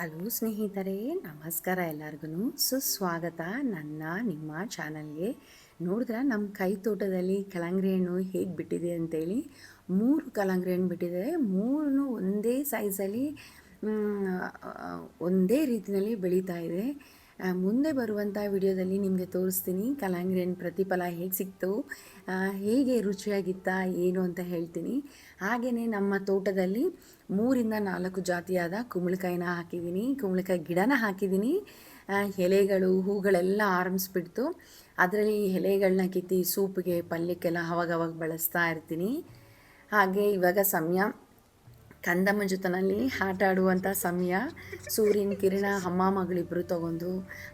Hello ಸ್ನೇಹಿತರೆ, ನಮಸ್ಕಾರ ಎಲ್ಲರಿಗೂ ಸುಸ್ವಾಗತ ನಿಮ್ಮ ಚಾನಲ್ಗೆ. ನೋಡಿದ್ರೆ ನಮ್ಮ ಕೈ ತೋಟದಲ್ಲಿ ಕಲ್ಲಂಗಡಿ ಹಣ್ಣು ಹೇಗೆ ಬಿಟ್ಟಿದೆ ಅಂತೇಳಿ 3 ಕಲ್ಲಂಗಡಿ ಹಣ್ಣು ಬಿಟ್ಟಿದೆ. 3 ಒಂದೇ ಸೈಜಲ್ಲಿ ಒಂದೇ ರೀತಿಯಲ್ಲಿ ಬೆಳೀತಾ ಇದೆ. ಮುಂದೆ ಬರುವಂಥ ವಿಡಿಯೋದಲ್ಲಿ ನಿಮಗೆ ತೋರಿಸ್ತೀನಿ ಕಲ್ಲಂಗಡಿ ಹಣ್ಣು ಪ್ರತಿಫಲ ಹೇಗೆ ಸಿಕ್ತು, ಹೇಗೆ ರುಚಿಯಾಗಿತ್ತಾ ಏನು ಅಂತ ಹೇಳ್ತೀನಿ. ಹಾಗೆಯೇ ನಮ್ಮ ತೋಟದಲ್ಲಿ 3-4 ಜಾತಿಯಾದ ಕುಂಬಳಕಾಯಿನ ಹಾಕಿದ್ದೀನಿ, ಕುಂಬಳಕಾಯಿ ಗಿಡನ ಹಾಕಿದ್ದೀನಿ. ಎಲೆಗಳು ಹೂಗಳೆಲ್ಲ ಆರಂಭಿಸ್ಬಿಡ್ತು. ಅದರಲ್ಲಿ ಎಲೆಗಳನ್ನ ಕಿತ್ತಿ ಸೂಪ್ಗೆ ಪಲ್ಯಕ್ಕೆಲ್ಲ ಅವಾಗವಾಗ ಬಳಸ್ತಾ ಇರ್ತೀನಿ. ಹಾಗೆ ಇವಾಗ ಸಮಯ ಕಂದಮ್ಮ ಜೊತೆನಲ್ಲಿ ಆಟ ಆಡುವಂಥ ಸಮಯ. ಸೂರ್ಯನ ಕಿರಣ ಅಮ್ಮ ಮಗಳಿಬ್ಬರು ತೊಗೊಂಡು,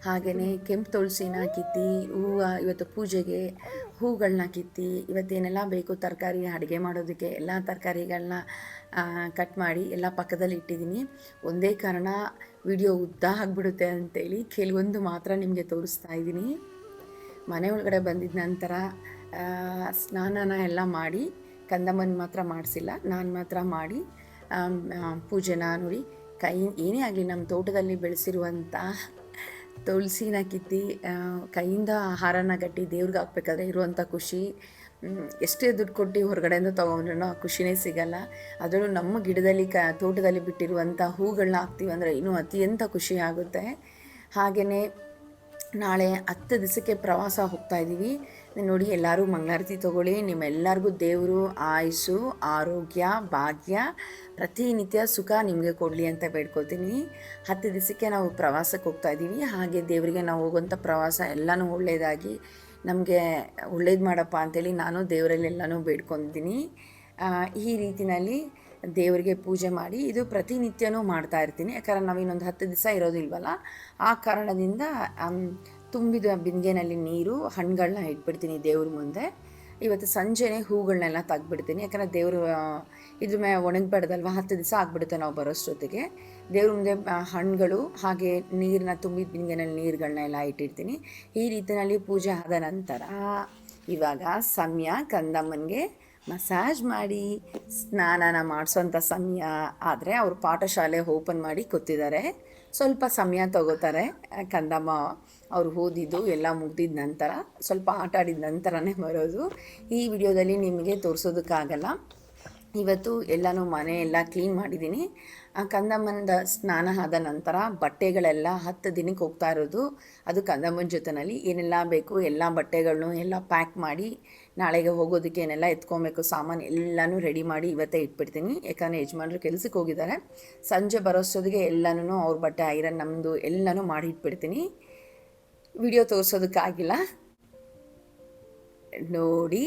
ಹಾಗೆಯೇ ಕೆಂಪು ತುಳಸಿನ ಕಿತ್ತಿ ಹೂವು, ಇವತ್ತು ಪೂಜೆಗೆ ಹೂಗಳನ್ನ ಕಿತ್ತಿ ಇವತ್ತೇನೆಲ್ಲ ಬೇಕು ತರಕಾರಿ ಅಡುಗೆ ಮಾಡೋದಕ್ಕೆ ಎಲ್ಲ ತರಕಾರಿಗಳನ್ನ ಕಟ್ ಮಾಡಿ ಎಲ್ಲ ಪಕ್ಕದಲ್ಲಿ ಇಟ್ಟಿದ್ದೀನಿ. ಒಂದೇ ಕಾರಣ ವಿಡಿಯೋ ಉದ್ದ ಆಗಿಬಿಡುತ್ತೆ ಅಂತೇಳಿ ಕೆಲವೊಂದು ಮಾತ್ರ ನಿಮಗೆ ತೋರಿಸ್ತಾ ಇದ್ದೀನಿ. ಮನೆ ಒಳಗಡೆ ಬಂದಿದ್ದ ನಂತರ ಸ್ನಾನನ ಎಲ್ಲ ಮಾಡಿ, ಕಂದಮ್ಮನ ಮಾತ್ರ ಮಾಡಿಸಿಲ್ಲ, ನಾನು ಮಾತ್ರ ಮಾಡಿ ಪೂಜೆನ ನೋಡಿ. ಏನೇ ಆಗಲಿ ನಮ್ಮ ತೋಟದಲ್ಲಿ ಬೆಳೆಸಿರುವಂಥ ತುಳಸಿನ ಕಿತ್ತಿ ಕೈಯಿಂದ ಆಹಾರನ ಗಟ್ಟಿ ದೇವ್ರಿಗೆ ಹಾಕ್ಬೇಕಾದ್ರೆ ಇರುವಂಥ ಖುಷಿ ಎಷ್ಟೇ ದುಡ್ಡು ಕೊಟ್ಟು ಹೊರಗಡೆಯಿಂದ ತೊಗೊಂಡ್ರೂ ಆ ಖುಷಿನೇ ಸಿಗಲ್ಲ. ಅದರಲ್ಲೂ ನಮ್ಮ ಗಿಡದಲ್ಲಿ ತೋಟದಲ್ಲಿ ಬಿಟ್ಟಿರುವಂಥ ಹೂಗಳನ್ನ ಹಾಕ್ತೀವಿ ಅಂದರೆ ಇನ್ನೂ ಅತ್ಯಂತ ಖುಷಿ ಆಗುತ್ತೆ. ಹಾಗೆಯೇ ನಾಳೆ 10 ದಿವಸಕ್ಕೆ ಪ್ರವಾಸ ಹೋಗ್ತಾ ಇದ್ದೀವಿ ನೋಡಿ. ಎಲ್ಲರೂ ಮಂಗಳಾರತಿ ತೊಗೊಳ್ಳಿ. ನಿಮ್ಮೆಲ್ಲರಿಗೂ ದೇವರು ಆಯುಸ್ಸು, ಆರೋಗ್ಯ, ಭಾಗ್ಯ, ಪ್ರತಿನಿತ್ಯ ಸುಖ ನಿಮಗೆ ಕೊಡಲಿ ಅಂತ ಬೇಡ್ಕೊತೀನಿ. 10 ದಿವಸಕ್ಕೆ ನಾವು ಪ್ರವಾಸಕ್ಕೆ ಹೋಗ್ತಾ ಇದ್ದೀವಿ. ಹಾಗೆ ದೇವರಿಗೆ ನಾವು ಹೋಗುವಂಥ ಪ್ರವಾಸ ಎಲ್ಲನೂ ಒಳ್ಳೆಯದಾಗಿ ನಮಗೆ ಒಳ್ಳೇದು ಮಾಡಪ್ಪ ಅಂತೇಳಿ ನಾನು ದೇವರಲ್ಲಿ ಎಲ್ಲನೂ ಬೇಡ್ಕೊತೀನಿ. ಈ ರೀತಿಯಲ್ಲಿ ದೇವರಿಗೆ ಪೂಜೆ ಮಾಡಿ ಇದು ಪ್ರತಿನಿತ್ಯನೂ ಮಾಡ್ತಾ ಇರ್ತೀನಿ. ಯಾಕಂದ್ರೆ ನಾವು ಇನ್ನೊಂದು 10 ದಿವಸ ಇರೋದಿಲ್ವಲ್ಲ, ಆ ಕಾರಣದಿಂದ ತುಂಬಿದ ಬಿಂದಿಗೆನಲ್ಲಿ ನೀರು ಹಣ್ಣುಗಳನ್ನ ಇಟ್ಬಿಡ್ತೀನಿ ದೇವ್ರ ಮುಂದೆ. ಇವತ್ತು ಸಂಜೆನೇ ಹೂಗಳನ್ನೆಲ್ಲ ತೆಗ್ಬಿಡ್ತೀನಿ, ಯಾಕಂದರೆ ದೇವರು ಇದ್ರ ಮೇಲೆ ಒಣಗಬಾರ್ದಲ್ವ, 10 ದಿವಸ ಆಗಿಬಿಡುತ್ತೆ ನಾವು ಬರೋಷ್ಟೊತ್ತಿಗೆ. ದೇವ್ರ ಮುಂದೆ ಹಣ್ಣುಗಳು ಹಾಗೆ ನೀರನ್ನ ತುಂಬಿದ ಬಿಂದಿಗೆನಲ್ಲಿ ನೀರುಗಳನ್ನೆಲ್ಲ ಇಟ್ಟಿರ್ತೀನಿ. ಈ ರೀತಿಯಲ್ಲಿ ಪೂಜೆ ಆದ ನಂತರ ಇವಾಗ ಸಮಯ ಕಂದಮ್ಮನಿಗೆ ಮಸಾಜ್ ಮಾಡಿ ಸ್ನಾನನ ಮಾಡಿಸೋಂಥ ಸಮಯ. ಆದರೆ ಅವರು ಪಾಠಶಾಲೆ ಓಪನ್ ಮಾಡಿ ಕೂತಿದ್ದಾರೆ, ಸ್ವಲ್ಪ ಸಮಯ ತಗೋತಾರೆ. ಕಂದಮ್ಮ ಅವ್ರು ಓದಿದ್ದು ಎಲ್ಲ ಮುಗ್ದಿದ ನಂತರ ಸ್ವಲ್ಪ ಆಟ ಆಡಿದ ನಂತರನೇ ಬರೋದು. ಈ ವಿಡಿಯೋದಲ್ಲಿ ನಿಮಗೆ ತೋರಿಸೋದಕ್ಕಾಗಲ್ಲ. ಇವತ್ತು ಎಲ್ಲನೂ ಮನೆ ಎಲ್ಲ ಕ್ಲೀನ್ ಮಾಡಿದ್ದೀನಿ. ಕಂದಮ್ಮನ ಸ್ನಾನ ಆದ ನಂತರ ಬಟ್ಟೆಗಳೆಲ್ಲ 10 ದಿನಕ್ಕೆ ಹೋಗ್ತಾ ಇರೋದು. ಅದು ಕಂದಮ್ಮನ ಜೊತೆಯಲ್ಲಿ ಏನೆಲ್ಲ ಬೇಕು ಎಲ್ಲ ಬಟ್ಟೆಗಳನ್ನೂ ಎಲ್ಲ ಪ್ಯಾಕ್ ಮಾಡಿ ನಾಳೆಗೆ ಹೋಗೋದಕ್ಕೆ ಏನೆಲ್ಲ ಎತ್ಕೊಬೇಕು ಸಾಮಾನು ಎಲ್ಲನೂ ರೆಡಿ ಮಾಡಿ ಇವತ್ತೇ ಇಟ್ಬಿಡ್ತೀನಿ. ಯಾಕಂದರೆ ಯಜಮಾನ್ರು ಕೆಲಸಕ್ಕೆ ಹೋಗಿದ್ದಾರೆ. ಸಂಜೆ ಬರೋಷ್ಟೊತ್ತಿಗೆ ಎಲ್ಲನೂ ಅವ್ರ ಬಟ್ಟೆ ಐರನ್ ನಮ್ಮದು ಎಲ್ಲನೂ ಮಾಡಿ ಇಟ್ಬಿಡ್ತೀನಿ. ವಿಡಿಯೋ ತೋರಿಸೋದಕ್ಕಾಗಿಲ್ಲ ನೋಡಿ.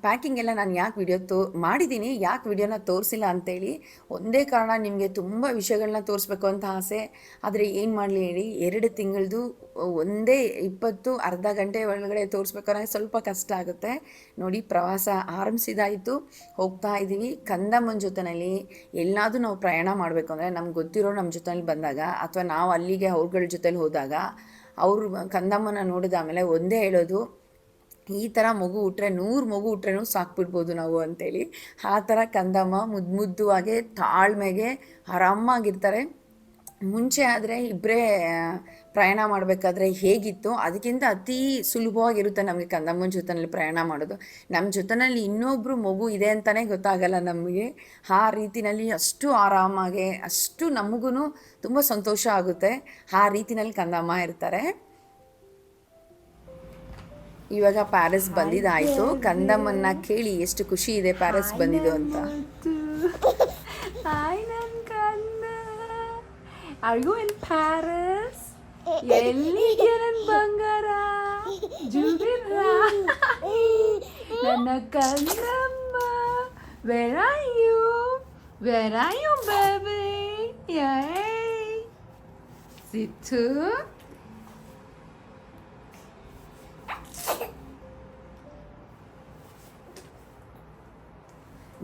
ಪ್ಯಾಕಿಂಗ್ ಎಲ್ಲ ನಾನು ಯಾಕೆ ವಿಡಿಯೋ ಮಾಡಿದ್ದೀನಿ, ಯಾಕೆ ವಿಡಿಯೋನ ತೋರಿಸಿಲ್ಲ ಅಂತೇಳಿ ಒಂದೇ ಕಾರಣ, ನಿಮಗೆ ತುಂಬ ವಿಷಯಗಳನ್ನ ತೋರಿಸ್ಬೇಕು ಅಂತ ಆಸೆ. ಆದರೆ ಏನು ಮಾಡಲಿ ಹೇಳಿ, 2 ತಿಂಗಳದು ಒಂದೇ 20 ಅರ್ಧ ಗಂಟೆ ಒಳಗಡೆ ತೋರಿಸ್ಬೇಕಾದ್ರೆ ಸ್ವಲ್ಪ ಕಷ್ಟ ಆಗುತ್ತೆ ನೋಡಿ. ಪ್ರವಾಸ ಆರಂಭಿಸಿದಾಯಿತು, ಹೋಗ್ತಾ ಇದ್ದೀವಿ. ಕಂದಮ್ಮನ ಜೊತೆಯಲ್ಲಿ ಎಲ್ಲಾದರೂ ನಾವು ಪ್ರಯಾಣ ಮಾಡಬೇಕು ಅಂದರೆ ನಮ್ಗೆ ಗೊತ್ತಿರೋ ನಮ್ಮ ಜೊತೆಯಲ್ಲಿ ಬಂದಾಗ, ಅಥವಾ ನಾವು ಅಲ್ಲಿಗೆ ಅವ್ರಗಳ ಜೊತೆಲಿ ಹೋದಾಗ, ಅವರು ಕಂದಮ್ಮನ ನೋಡಿದ ಆಮೇಲೆ ಒಂದೇ ಹೇಳೋದು, ಈ ಥರ ಮಗು ಹುಟ್ರೆ 100 ಮಗು ಹುಟ್ರೇನೂ ಸಾಕ್ಬಿಡ್ಬೋದು ನಾವು ಅಂತೇಳಿ. ಆ ಥರ ಕಂದಮ್ಮ ಮುದ್ದುವಾಗೆ ತಾಳ್ಮೆಗೆ ಆರಾಮಾಗಿರ್ತಾರೆ. ಮುಂಚೆ ಆದರೆ ಇಬ್ಬರೇ ಪ್ರಯಾಣ ಮಾಡಬೇಕಾದ್ರೆ ಹೇಗಿತ್ತು ಅದಕ್ಕಿಂತ ಅತಿ ಸುಲಭವಾಗಿರುತ್ತೆ ನಮಗೆ ಕಂದಮ್ಮನ ಜೊತೆಯಲ್ಲಿ ಪ್ರಯಾಣ ಮಾಡೋದು. ನಮ್ಮ ಜೊತೆಯಲ್ಲಿ ಇನ್ನೊಬ್ಬರು ಮಗು ಇದೆ ಅಂತಲೇ ಗೊತ್ತಾಗಲ್ಲ ನಮಗೆ. ಆ ರೀತಿಯಲ್ಲಿ ಅಷ್ಟು ಆರಾಮಾಗೆ, ಅಷ್ಟು ನಮಗೂ ತುಂಬ ಸಂತೋಷ ಆಗುತ್ತೆ. ಆ ರೀತಿಯಲ್ಲಿ ಕಂದಮ್ಮ ಇರ್ತಾರೆ. ಇವಾಗ ಪ್ಯಾರಿಸ್ ಬಂದಿದ್ದಾಯಿತು. ಕಂದಮ್ಮನ್ನ ಕೇಳಿ ಎಷ್ಟು ಖುಷಿ ಇದೆ ಪ್ಯಾರಿಸ್ ಬಂದಿದ್ದು ಅಂತ. ಹಾಯ್ ನನ್ನ ಕಂದ, ಆರ್ ಯು ಇನ್ ಪ್ಯಾರಿಸ್? ಎಲ್ಲಿಗೆ ನನ್ನ ಬಂಗಾರ ಜುಬಿರ, ನನ್ನ ಕಂದಮ್ಮ? Where are you? Where are you baby? ಸಿಟ್ಟು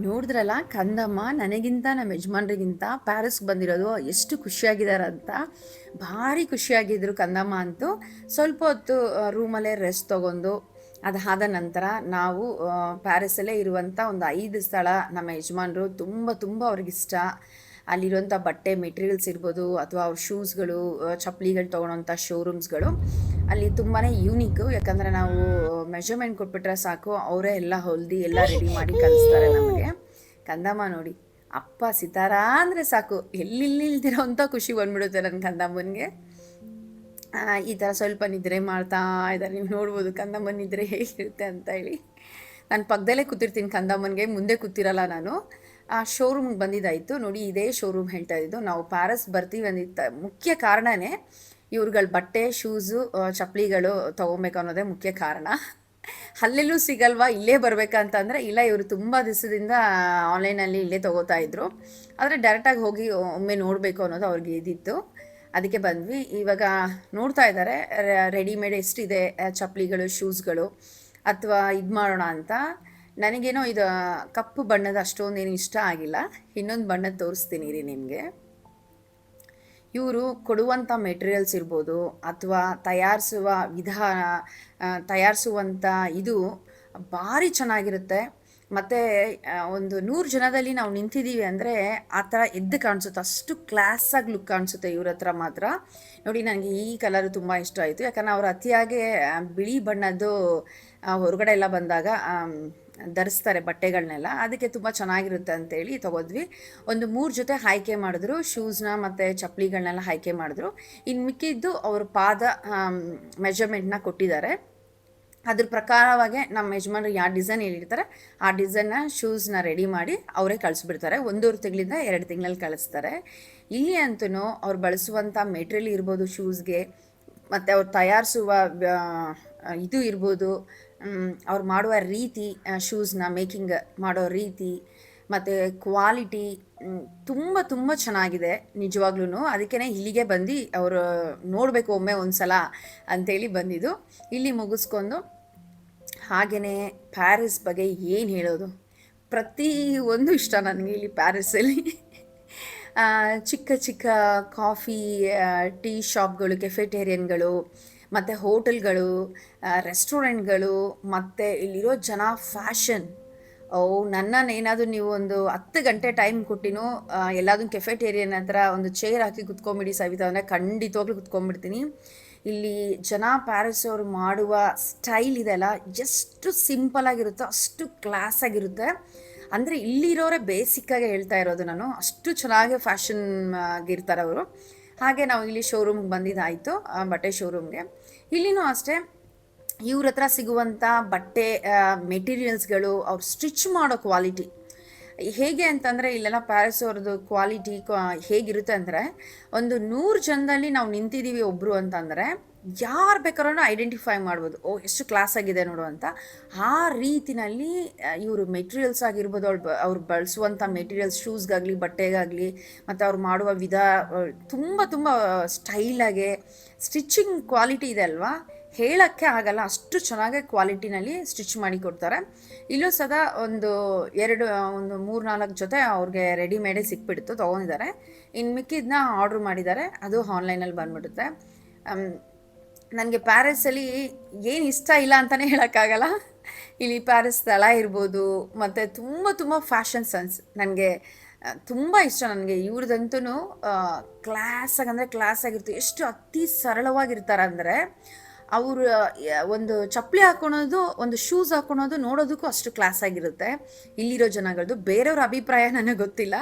ನೋಡಿದ್ರಲ್ಲ, ಕಂದಮ್ಮ ನನಗಿಂತ ನಮ್ಮ ಯಜಮಾನ್ರಿಗಿಂತ ಪ್ಯಾರಿಸ್ಗೆ ಬಂದಿರೋದು ಎಷ್ಟು ಖುಷಿಯಾಗಿದ್ದಾರೆ ಅಂತ. ಭಾರಿ ಖುಷಿಯಾಗಿದ್ದರು ಕಂದಮ್ಮ ಅಂತೂ. ಸ್ವಲ್ಪ ಹೊತ್ತು ರೂಮಲ್ಲೇ ರೆಸ್ಟ್ ತೊಗೊಂಡು ಅದಾದ ನಂತರ ನಾವು ಪ್ಯಾರಿಸಲ್ಲೇ ಇರುವಂಥ ಒಂದು 5 ಸ್ಥಳ ನಮ್ಮ ಯಜಮಾನರು ತುಂಬ ಅವ್ರಿಗಿಷ್ಟ. ಅಲ್ಲಿರೋಂಥ ಬಟ್ಟೆ ಮೆಟೀರಿಯಲ್ಸ್ ಇರ್ಬೋದು ಅಥವಾ ಅವ್ರ ಶೂಸ್ಗಳು ಚಪ್ಪಲಿಗಳು ತೊಗೊಳೋಂಥ ಶೋರೂಮ್ಸ್ಗಳು ಅಲ್ಲಿ ತುಂಬಾ ಯೂನಿಕ್ಕು. ಯಾಕಂದರೆ ನಾವು ಮೆಷರ್ಮೆಂಟ್ ಕೊಟ್ಬಿಟ್ರೆ ಸಾಕು, ಅವರೇ ಎಲ್ಲ ಹೊಲ್ದು ಎಲ್ಲ ರೆಡಿ ಮಾಡಿ ಕಳಿಸ್ತಾರೆ ನಮಗೆ. ಕಂದಮ್ಮ ನೋಡಿ, ಅಪ್ಪ ಸಿತಾರ ಅಂದರೆ ಸಾಕು ಎಲ್ಲಿಲ್ದಿರೋ ಅಂಥ ಖುಷಿ ಬಂದ್ಬಿಡುತ್ತೆ ನನ್ನ ಕಂದಮ್ಮನಿಗೆ. ಈ ಥರ ಸ್ವಲ್ಪ ನಿದ್ರೆ ಮಾಡ್ತಾ ಇದ್ದಾರೆ. ನೀವು ನೋಡ್ಬೋದು ಕಂದಮ್ಮನ ನಿದ್ರೆ ಹೇಗಿರುತ್ತೆ ಅಂತ ಹೇಳಿ. ನಾನು ಪಕ್ಕದಲ್ಲೇ ಕೂತಿರ್ತೀನಿ ಕಂದಮ್ಮನಿಗೆ, ಮುಂದೆ ಕೂತಿರಲ್ಲ ನಾನು. ಆ ಶೋರೂಮ್ಗೆ ಬಂದಿದ್ದಾಯಿತು ನೋಡಿ. ಇದೇ ಶೋರೂಮ್ ಹೇಳ್ತಾ ಇದ್ದು. ನಾವು ಪ್ಯಾರಿಸ್ ಬರ್ತೀವಿ ಅಂದಿದ್ದ ಮುಖ್ಯ ಕಾರಣನೇ ಇವ್ರುಗಳ ಬಟ್ಟೆ, ಶೂಸು, ಚಪ್ಪಲಿಗಳು ತೊಗೊಬೇಕು ಅನ್ನೋದೇ ಮುಖ್ಯ ಕಾರಣ. ಅಲ್ಲೆಲ್ಲೂ ಸಿಗಲ್ವಾ, ಇಲ್ಲೇ ಬರಬೇಕಂತಂದರೆ ಇಲ್ಲ, ಇವರು ತುಂಬ ದಿವಸದಿಂದ ಆನ್ಲೈನಲ್ಲಿ ಇಲ್ಲೇ ತೊಗೋತಾ ಇದ್ರು. ಆದರೆ ಡೈರೆಕ್ಟಾಗಿ ಹೋಗಿ ಒಮ್ಮೆ ನೋಡಬೇಕು ಅನ್ನೋದು ಅವ್ರಿಗೆ ಇದ್ದಿತ್ತು. ಅದಕ್ಕೆ ಬಂದ್ವಿ. ಇವಾಗ ನೋಡ್ತಾ ಇದ್ದಾರೆ ರೆಡಿಮೇಡ್ ಎಷ್ಟಿದೆ ಚಪ್ಪಲಿಗಳು, ಶೂಸ್ಗಳು, ಅಥವಾ ಇದು ಮಾಡೋಣ ಅಂತ. ನನಗೇನೋ ಇದು ಕಪ್ಪು ಬಣ್ಣದ ಅಷ್ಟೊಂದೇನು ಇಷ್ಟ ಆಗಿಲ್ಲ. ಇನ್ನೊಂದು ಬಣ್ಣದ ತೋರಿಸ್ತೀನಿ ರೀ ನಿಮಗೆ. ಇವರು ಕೊಡುವಂಥ ಮೆಟೀರಿಯಲ್ಸ್ ಇರ್ಬೋದು ಅಥವಾ ತಯಾರಿಸುವ ವಿಧಾನ, ತಯಾರಿಸುವಂಥ ಇದು ಭಾರಿ ಚೆನ್ನಾಗಿರುತ್ತೆ. ಮತ್ತು ಒಂದು 100 ಜನದಲ್ಲಿ ನಾವು ನಿಂತಿದ್ದೀವಿ ಅಂದರೆ ಆ ಥರ ಎದ್ದು ಕಾಣಿಸುತ್ತೆ, ಅಷ್ಟು ಕ್ಲಾಸಾಗಿ ಲುಕ್ ಕಾಣಿಸುತ್ತೆ ಇವ್ರ ಹತ್ರ ಮಾತ್ರ. ನೋಡಿ, ನನಗೆ ಈ ಕಲರು ತುಂಬ ಇಷ್ಟ ಆಯಿತು. ಯಾಕಂದರೆ ಅವರು ಅತಿಯಾಗಿ ಬಿಳಿ ಬಣ್ಣದ್ದು ಹೊರಗಡೆ ಎಲ್ಲ ಬಂದಾಗ ಧರಿಸ್ತಾರೆ ಬಟ್ಟೆಗಳನ್ನೆಲ್ಲ, ಅದಕ್ಕೆ ತುಂಬ ಚೆನ್ನಾಗಿರುತ್ತೆ ಅಂತೇಳಿ ತೊಗೋದ್ವಿ. ಒಂದು 3 ಜೊತೆ ಆಯ್ಕೆ ಮಾಡಿದ್ರು, ಶೂಸ್ನ ಮತ್ತು ಚಪ್ಪಲಿಗಳನ್ನೆಲ್ಲ ಆಯ್ಕೆ ಮಾಡಿದ್ರು. ಇನ್ನು ಮಿಕ್ಕಿದ್ದು ಅವ್ರ ಪಾದ ಮೆಜರ್ಮೆಂಟ್ನ ಕೊಟ್ಟಿದ್ದಾರೆ. ಅದ್ರ ಪ್ರಕಾರವಾಗಿ ನಮ್ಮ ಯಜಮಾನ್ರು ಯಾವ ಡಿಸೈನ್ ಹೇಳಿರ್ತಾರೆ ಆ ಡಿಸೈನ್ನ ಶೂಸ್ನ ರೆಡಿ ಮಾಡಿ ಅವರೇ ಕಳಿಸ್ಬಿಡ್ತಾರೆ. 1.5 ತಿಂಗಳಿಂದ 2 ತಿಂಗಳಲ್ಲಿ ಕಳಿಸ್ತಾರೆ. ಇಲ್ಲಿ ಅಂತೂ ಅವ್ರು ಬಳಸುವಂಥ ಮೆಟೀರಿಯಲ್ ಇರ್ಬೋದು ಶೂಸ್ಗೆ, ಮತ್ತು ಅವ್ರು ತಯಾರಿಸುವ ಇದು ಇರ್ಬೋದು, ಅವ್ರು ಮಾಡುವ ರೀತಿ, ಶೂಸ್ನ ಮೇಕಿಂಗ್ ಮಾಡೋ ರೀತಿ ಮತ್ತು ಕ್ವಾಲಿಟಿ ತುಂಬ ತುಂಬ ಚೆನ್ನಾಗಿದೆ ನಿಜವಾಗ್ಲೂ. ಅದಕ್ಕೇ ಇಲ್ಲಿಗೆ ಬಂದು ಅವರು ನೋಡಬೇಕು ಒಮ್ಮೆ ಒಂದು ಸಲ ಅಂಥೇಳಿ ಬಂದಿದ್ದು. ಇಲ್ಲಿ ಮುಗಿಸ್ಕೊಂಡು ಹಾಗೆಯೇ ಪ್ಯಾರಿಸ್ ಬಗ್ಗೆ ಏನು ಹೇಳೋದು, ಪ್ರತಿಯೊಂದು ಇಷ್ಟ ನನಗೆ ಇಲ್ಲಿ ಪ್ಯಾರಿಸಲ್ಲಿ. ಚಿಕ್ಕ ಚಿಕ್ಕ ಕಾಫಿ, ಟೀ ಶಾಪ್ಗಳು, ಕೆಫೆಟೇರಿಯನ್ಗಳು, ಮತ್ತು ಹೋಟೆಲ್ಗಳು, ರೆಸ್ಟೋರೆಂಟ್ಗಳು, ಮತ್ತು ಇಲ್ಲಿರೋ ಜನ ಫ್ಯಾಷನ್. ನನ್ನನ್ನೇನಾದರೂ ನೀವು ಒಂದು 10 ಗಂಟೆ ಟೈಮ್ ಕೊಟ್ಟಿನೂ ಎಲ್ಲಾದರೂ ಕೆಫೆಟೇರಿಯನ್ ಹತ್ರ ಒಂದು ಚೇರ್ ಹಾಕಿ ಕುತ್ಕೊಂಬಿಡಿ ಸವಿತಾ ಅಂದರೆ ಖಂಡಿತವಾಗ್ಲೂ ಕುತ್ಕೊಂಡ್ಬಿಡ್ತೀನಿ. ಇಲ್ಲಿ ಜನ ಪ್ಯಾರಿಸ್ ಅವರು ಮಾಡುವ ಸ್ಟೈಲ್ ಇದೆಲ್ಲ ಎಷ್ಟು ಸಿಂಪಲಾಗಿರುತ್ತೋ ಅಷ್ಟು ಕ್ಲಾಸಾಗಿರುತ್ತೆ. ಅಂದರೆ ಇಲ್ಲಿರೋರೇ ಬೇಸಿಕ್ಕಾಗಿ ಹೇಳ್ತಾ ಇರೋದು ನಾನು, ಅಷ್ಟು ಚೆನ್ನಾಗಿ ಫ್ಯಾಷನ್ ಆಗಿರ್ತಾರೆ ಅವರು. ಹಾಗೆ ನಾವು ಇಲ್ಲಿ ಶೋರೂಮ್ಗೆ ಬಂದಿದ್ದಾಯಿತು, ಬಟ್ಟೆ ಶೋರೂಮ್ಗೆ. ಇಲ್ಲಿನೂ ಅಷ್ಟೇ, ಇವ್ರ ಹತ್ರ ಸಿಗುವಂಥ ಬಟ್ಟೆ ಮೆಟೀರಿಯಲ್ಸ್ಗಳು, ಅವ್ರು ಸ್ಟಿಚ್ ಮಾಡೋ ಕ್ವಾಲಿಟಿ ಹೇಗೆ ಅಂತಂದರೆ, ಇಲ್ಲೆಲ್ಲ ಪ್ಯಾರಿಸ್ ಅವ್ರದ್ದು ಕ್ವಾಲಿಟಿ ಹೇಗಿರುತ್ತೆ ಅಂದರೆ, ಒಂದು 100 ಜನದಲ್ಲಿ ನಾವು ನಿಂತಿದ್ದೀವಿ ಒಬ್ಬರು ಅಂತಂದರೆ ಯಾರು ಬೇಕಾದ್ರೂ ಐಡೆಂಟಿಫೈ ಮಾಡ್ಬೋದು, ಎಷ್ಟು ಕ್ಲಾಸ್ ಆಗಿದೆ ನೋಡು ಅಂತ. ಆ ರೀತಿನಲ್ಲಿ ಇವರು ಮೆಟೀರಿಯಲ್ಸ್ ಆಗಿರ್ಬೋದು, ಅವ್ರು ಬಳಸುವಂಥ ಮೆಟೀರಿಯಲ್ಸ್, ಶೂಸ್ಗಾಗಲಿ ಬಟ್ಟೆಗಾಗಲಿ, ಮತ್ತು ಅವ್ರು ಮಾಡುವ ವಿಧ ತುಂಬ ತುಂಬ ಸ್ಟೈಲಾಗೆ, ಸ್ಟಿಚ್ಚಿಂಗ್ ಕ್ವಾಲಿಟಿ ಇದೆ ಅಲ್ವಾ, ಹೇಳೋಕ್ಕೆ ಆಗಲ್ಲ, ಅಷ್ಟು ಚೆನ್ನಾಗಿ ಕ್ವಾಲಿಟಿನಲ್ಲಿ ಸ್ಟಿಚ್ ಮಾಡಿ ಕೊಡ್ತಾರೆ. ಇಲ್ಲೂ ಸದಾ ಒಂದು 3-4 ಜೊತೆ ಅವ್ರಿಗೆ ರೆಡಿಮೇಡೇ ಸಿಕ್ಬಿಡ್ತು, ತೊಗೊಂಡಿದ್ದಾರೆ. ಇನ್ನು ಮಿಕ್ಕಿದ್ದನ್ನ ಆರ್ಡ್ರ್ ಮಾಡಿದ್ದಾರೆ, ಅದು ಆನ್ಲೈನಲ್ಲಿ ಬಂದ್ಬಿಡುತ್ತೆ. ನನಗೆ ಪ್ಯಾರಿಸಲ್ಲಿ ಏನು ಇಷ್ಟ ಇಲ್ಲ ಅಂತಲೇ ಹೇಳೋಕ್ಕಾಗಲ್ಲ. ಇಲ್ಲಿ ಪ್ಯಾರಿಸ್ ಸ್ಥಳ ಇರ್ಬೋದು, ಮತ್ತು ತುಂಬ ತುಂಬ ಫ್ಯಾಷನ್ ಸೆನ್ಸ್ ನನಗೆ ತುಂಬ ಇಷ್ಟ. ನನಗೆ ಇವ್ರದಂತೂ ಕ್ಲಾಸಾಗಿ ಅಂದರೆ ಕ್ಲಾಸಾಗಿರ್ತೀವಿ, ಎಷ್ಟು ಅತಿ ಸರಳವಾಗಿರ್ತಾರೆ ಅಂದರೆ, ಅವರು ಒಂದು ಚಪ್ಪಲಿ ಹಾಕೊಳೋದು, ಒಂದು ಶೂಸ್ ಹಾಕೊಳೋದು ನೋಡೋದಕ್ಕೂ ಅಷ್ಟು ಕ್ಲಾಸಾಗಿರುತ್ತೆ ಇಲ್ಲಿರೋ ಜನಗಳದ್ದು. ಬೇರೆಯವ್ರ ಅಭಿಪ್ರಾಯ ನನಗೆ ಗೊತ್ತಿಲ್ಲ,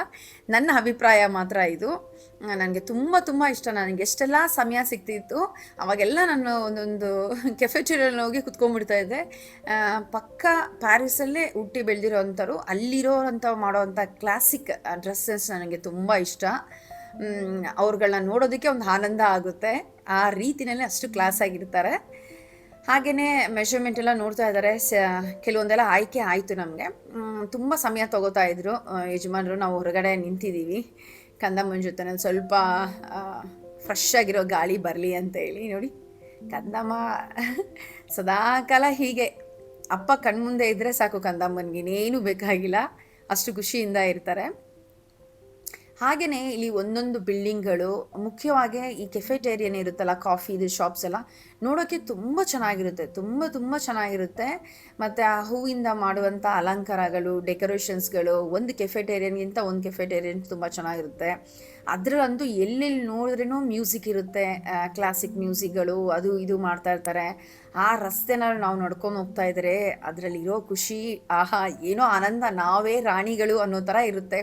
ನನ್ನ ಅಭಿಪ್ರಾಯ ಮಾತ್ರ ಇದು. ನನಗೆ ತುಂಬ ತುಂಬ ಇಷ್ಟ. ನನಗೆ ಎಷ್ಟೆಲ್ಲ ಸಮಯ ಸಿಗ್ತಿತ್ತು ಅವಾಗೆಲ್ಲ ನಾನು ಒಂದೊಂದು ಕೆಫೆಟೇರಿಯಲ್ಲಿ ಹೋಗಿ ಕುತ್ಕೊಂಡ್ಬಿಡ್ತಾ ಇದ್ದೆ. ಪಕ್ಕ ಪ್ಯಾರಿಸಲ್ಲೇ ಹುಟ್ಟಿ ಬೆಳೆದಿರೋ ಅಂಥವ್ರು, ಅಲ್ಲಿರೋ ಅಂಥ ಮಾಡೋವಂಥ ಕ್ಲಾಸಿಕ್ ಡ್ರೆಸ್ಸಸ್ ನನಗೆ ತುಂಬ ಇಷ್ಟ. ಅವ್ರುಗಳನ್ನ ನೋಡೋದಕ್ಕೆ ಒಂದು ಆನಂದ ಆಗುತ್ತೆ. ಆ ರೀತಿಯಲ್ಲಿ ಅಷ್ಟು ಕ್ಲಾಸಾಗಿರ್ತಾರೆ. ಹಾಗೆಯೇ ಮೆಷರ್ಮೆಂಟ್ ಎಲ್ಲ ನೋಡ್ತಾ ಇದ್ದಾರೆ. ಕೆಲವೊಂದೆಲ್ಲ ಆಯ್ಕೆ ಆಯಿತು ನಮಗೆ. ತುಂಬ ಸಮಯ ತೊಗೋತಾ ಇದ್ರು ಯಜಮಾನರು. ನಾವು ಹೊರಗಡೆ ನಿಂತಿದ್ದೀವಿ ಕಂದಮ್ಮನ ಜೊತೆ, ಸ್ವಲ್ಪ ಫ್ರೆಶ್ ಆಗಿರೋ ಗಾಳಿ ಬರಲಿ ಅಂತ ಹೇಳಿ. ನೋಡಿ, ಕಂದಮ್ಮ ಸದಾಕಾಲ ಹೀಗೆ ಅಪ್ಪ ಕಣ್ಮುಂದೆ ಇದ್ದರೆ ಸಾಕು ಕಂದಮ್ಮನಿಗೆ, ಇನ್ನೇನು ಬೇಕಾಗಿಲ್ಲ, ಅಷ್ಟು ಖುಷಿಯಿಂದ ಇರ್ತಾರೆ. ಹಾಗೆಯೇ ಇಲ್ಲಿ ಒಂದೊಂದು ಬಿಲ್ಡಿಂಗ್ಗಳು, ಮುಖ್ಯವಾಗಿ ಈ ಕೆಫೆಟೇರಿಯನ್ ಇರುತ್ತಲ್ಲ, ಕಾಫಿದು ಶಾಪ್ಸ್ ಎಲ್ಲ ನೋಡೋಕ್ಕೆ ತುಂಬ ಚೆನ್ನಾಗಿರುತ್ತೆ, ತುಂಬ ಚೆನ್ನಾಗಿರುತ್ತೆ. ಮತ್ತು ಆ ಹೂವಿಂದ ಮಾಡುವಂಥ ಅಲಂಕಾರಗಳು, ಡೆಕೋರೇಷನ್ಸ್ಗಳು ಒಂದು ಕೆಫೆಟೇರಿಯನ್ಗಿಂತ ಒಂದು ಕೆಫೆಟೇರಿಯನ್ ತುಂಬ ಚೆನ್ನಾಗಿರುತ್ತೆ. ಅದರಲ್ಲಂತೂ ಎಲ್ಲೆಲ್ಲಿ ನೋಡಿದ್ರೂ ಮ್ಯೂಸಿಕ್ ಇರುತ್ತೆ, ಕ್ಲಾಸಿಕ್ ಮ್ಯೂಸಿಕ್ಗಳು ಅದು ಇದು ಮಾಡ್ತಾ ಇರ್ತಾರೆ. ಆ ರಸ್ತೆನಲ್ಲಿ ನಾವು ನಡ್ಕೊಂಡು ಹೋಗ್ತಾ ಇದ್ದರೆ ಅದರಲ್ಲಿರೋ ಖುಷಿ, ಆಹಾ, ಏನೋ ಆನಂದ, ನಾವೇ ರಾಣಿಗಳು ಅನ್ನೋ ಥರ ಇರುತ್ತೆ.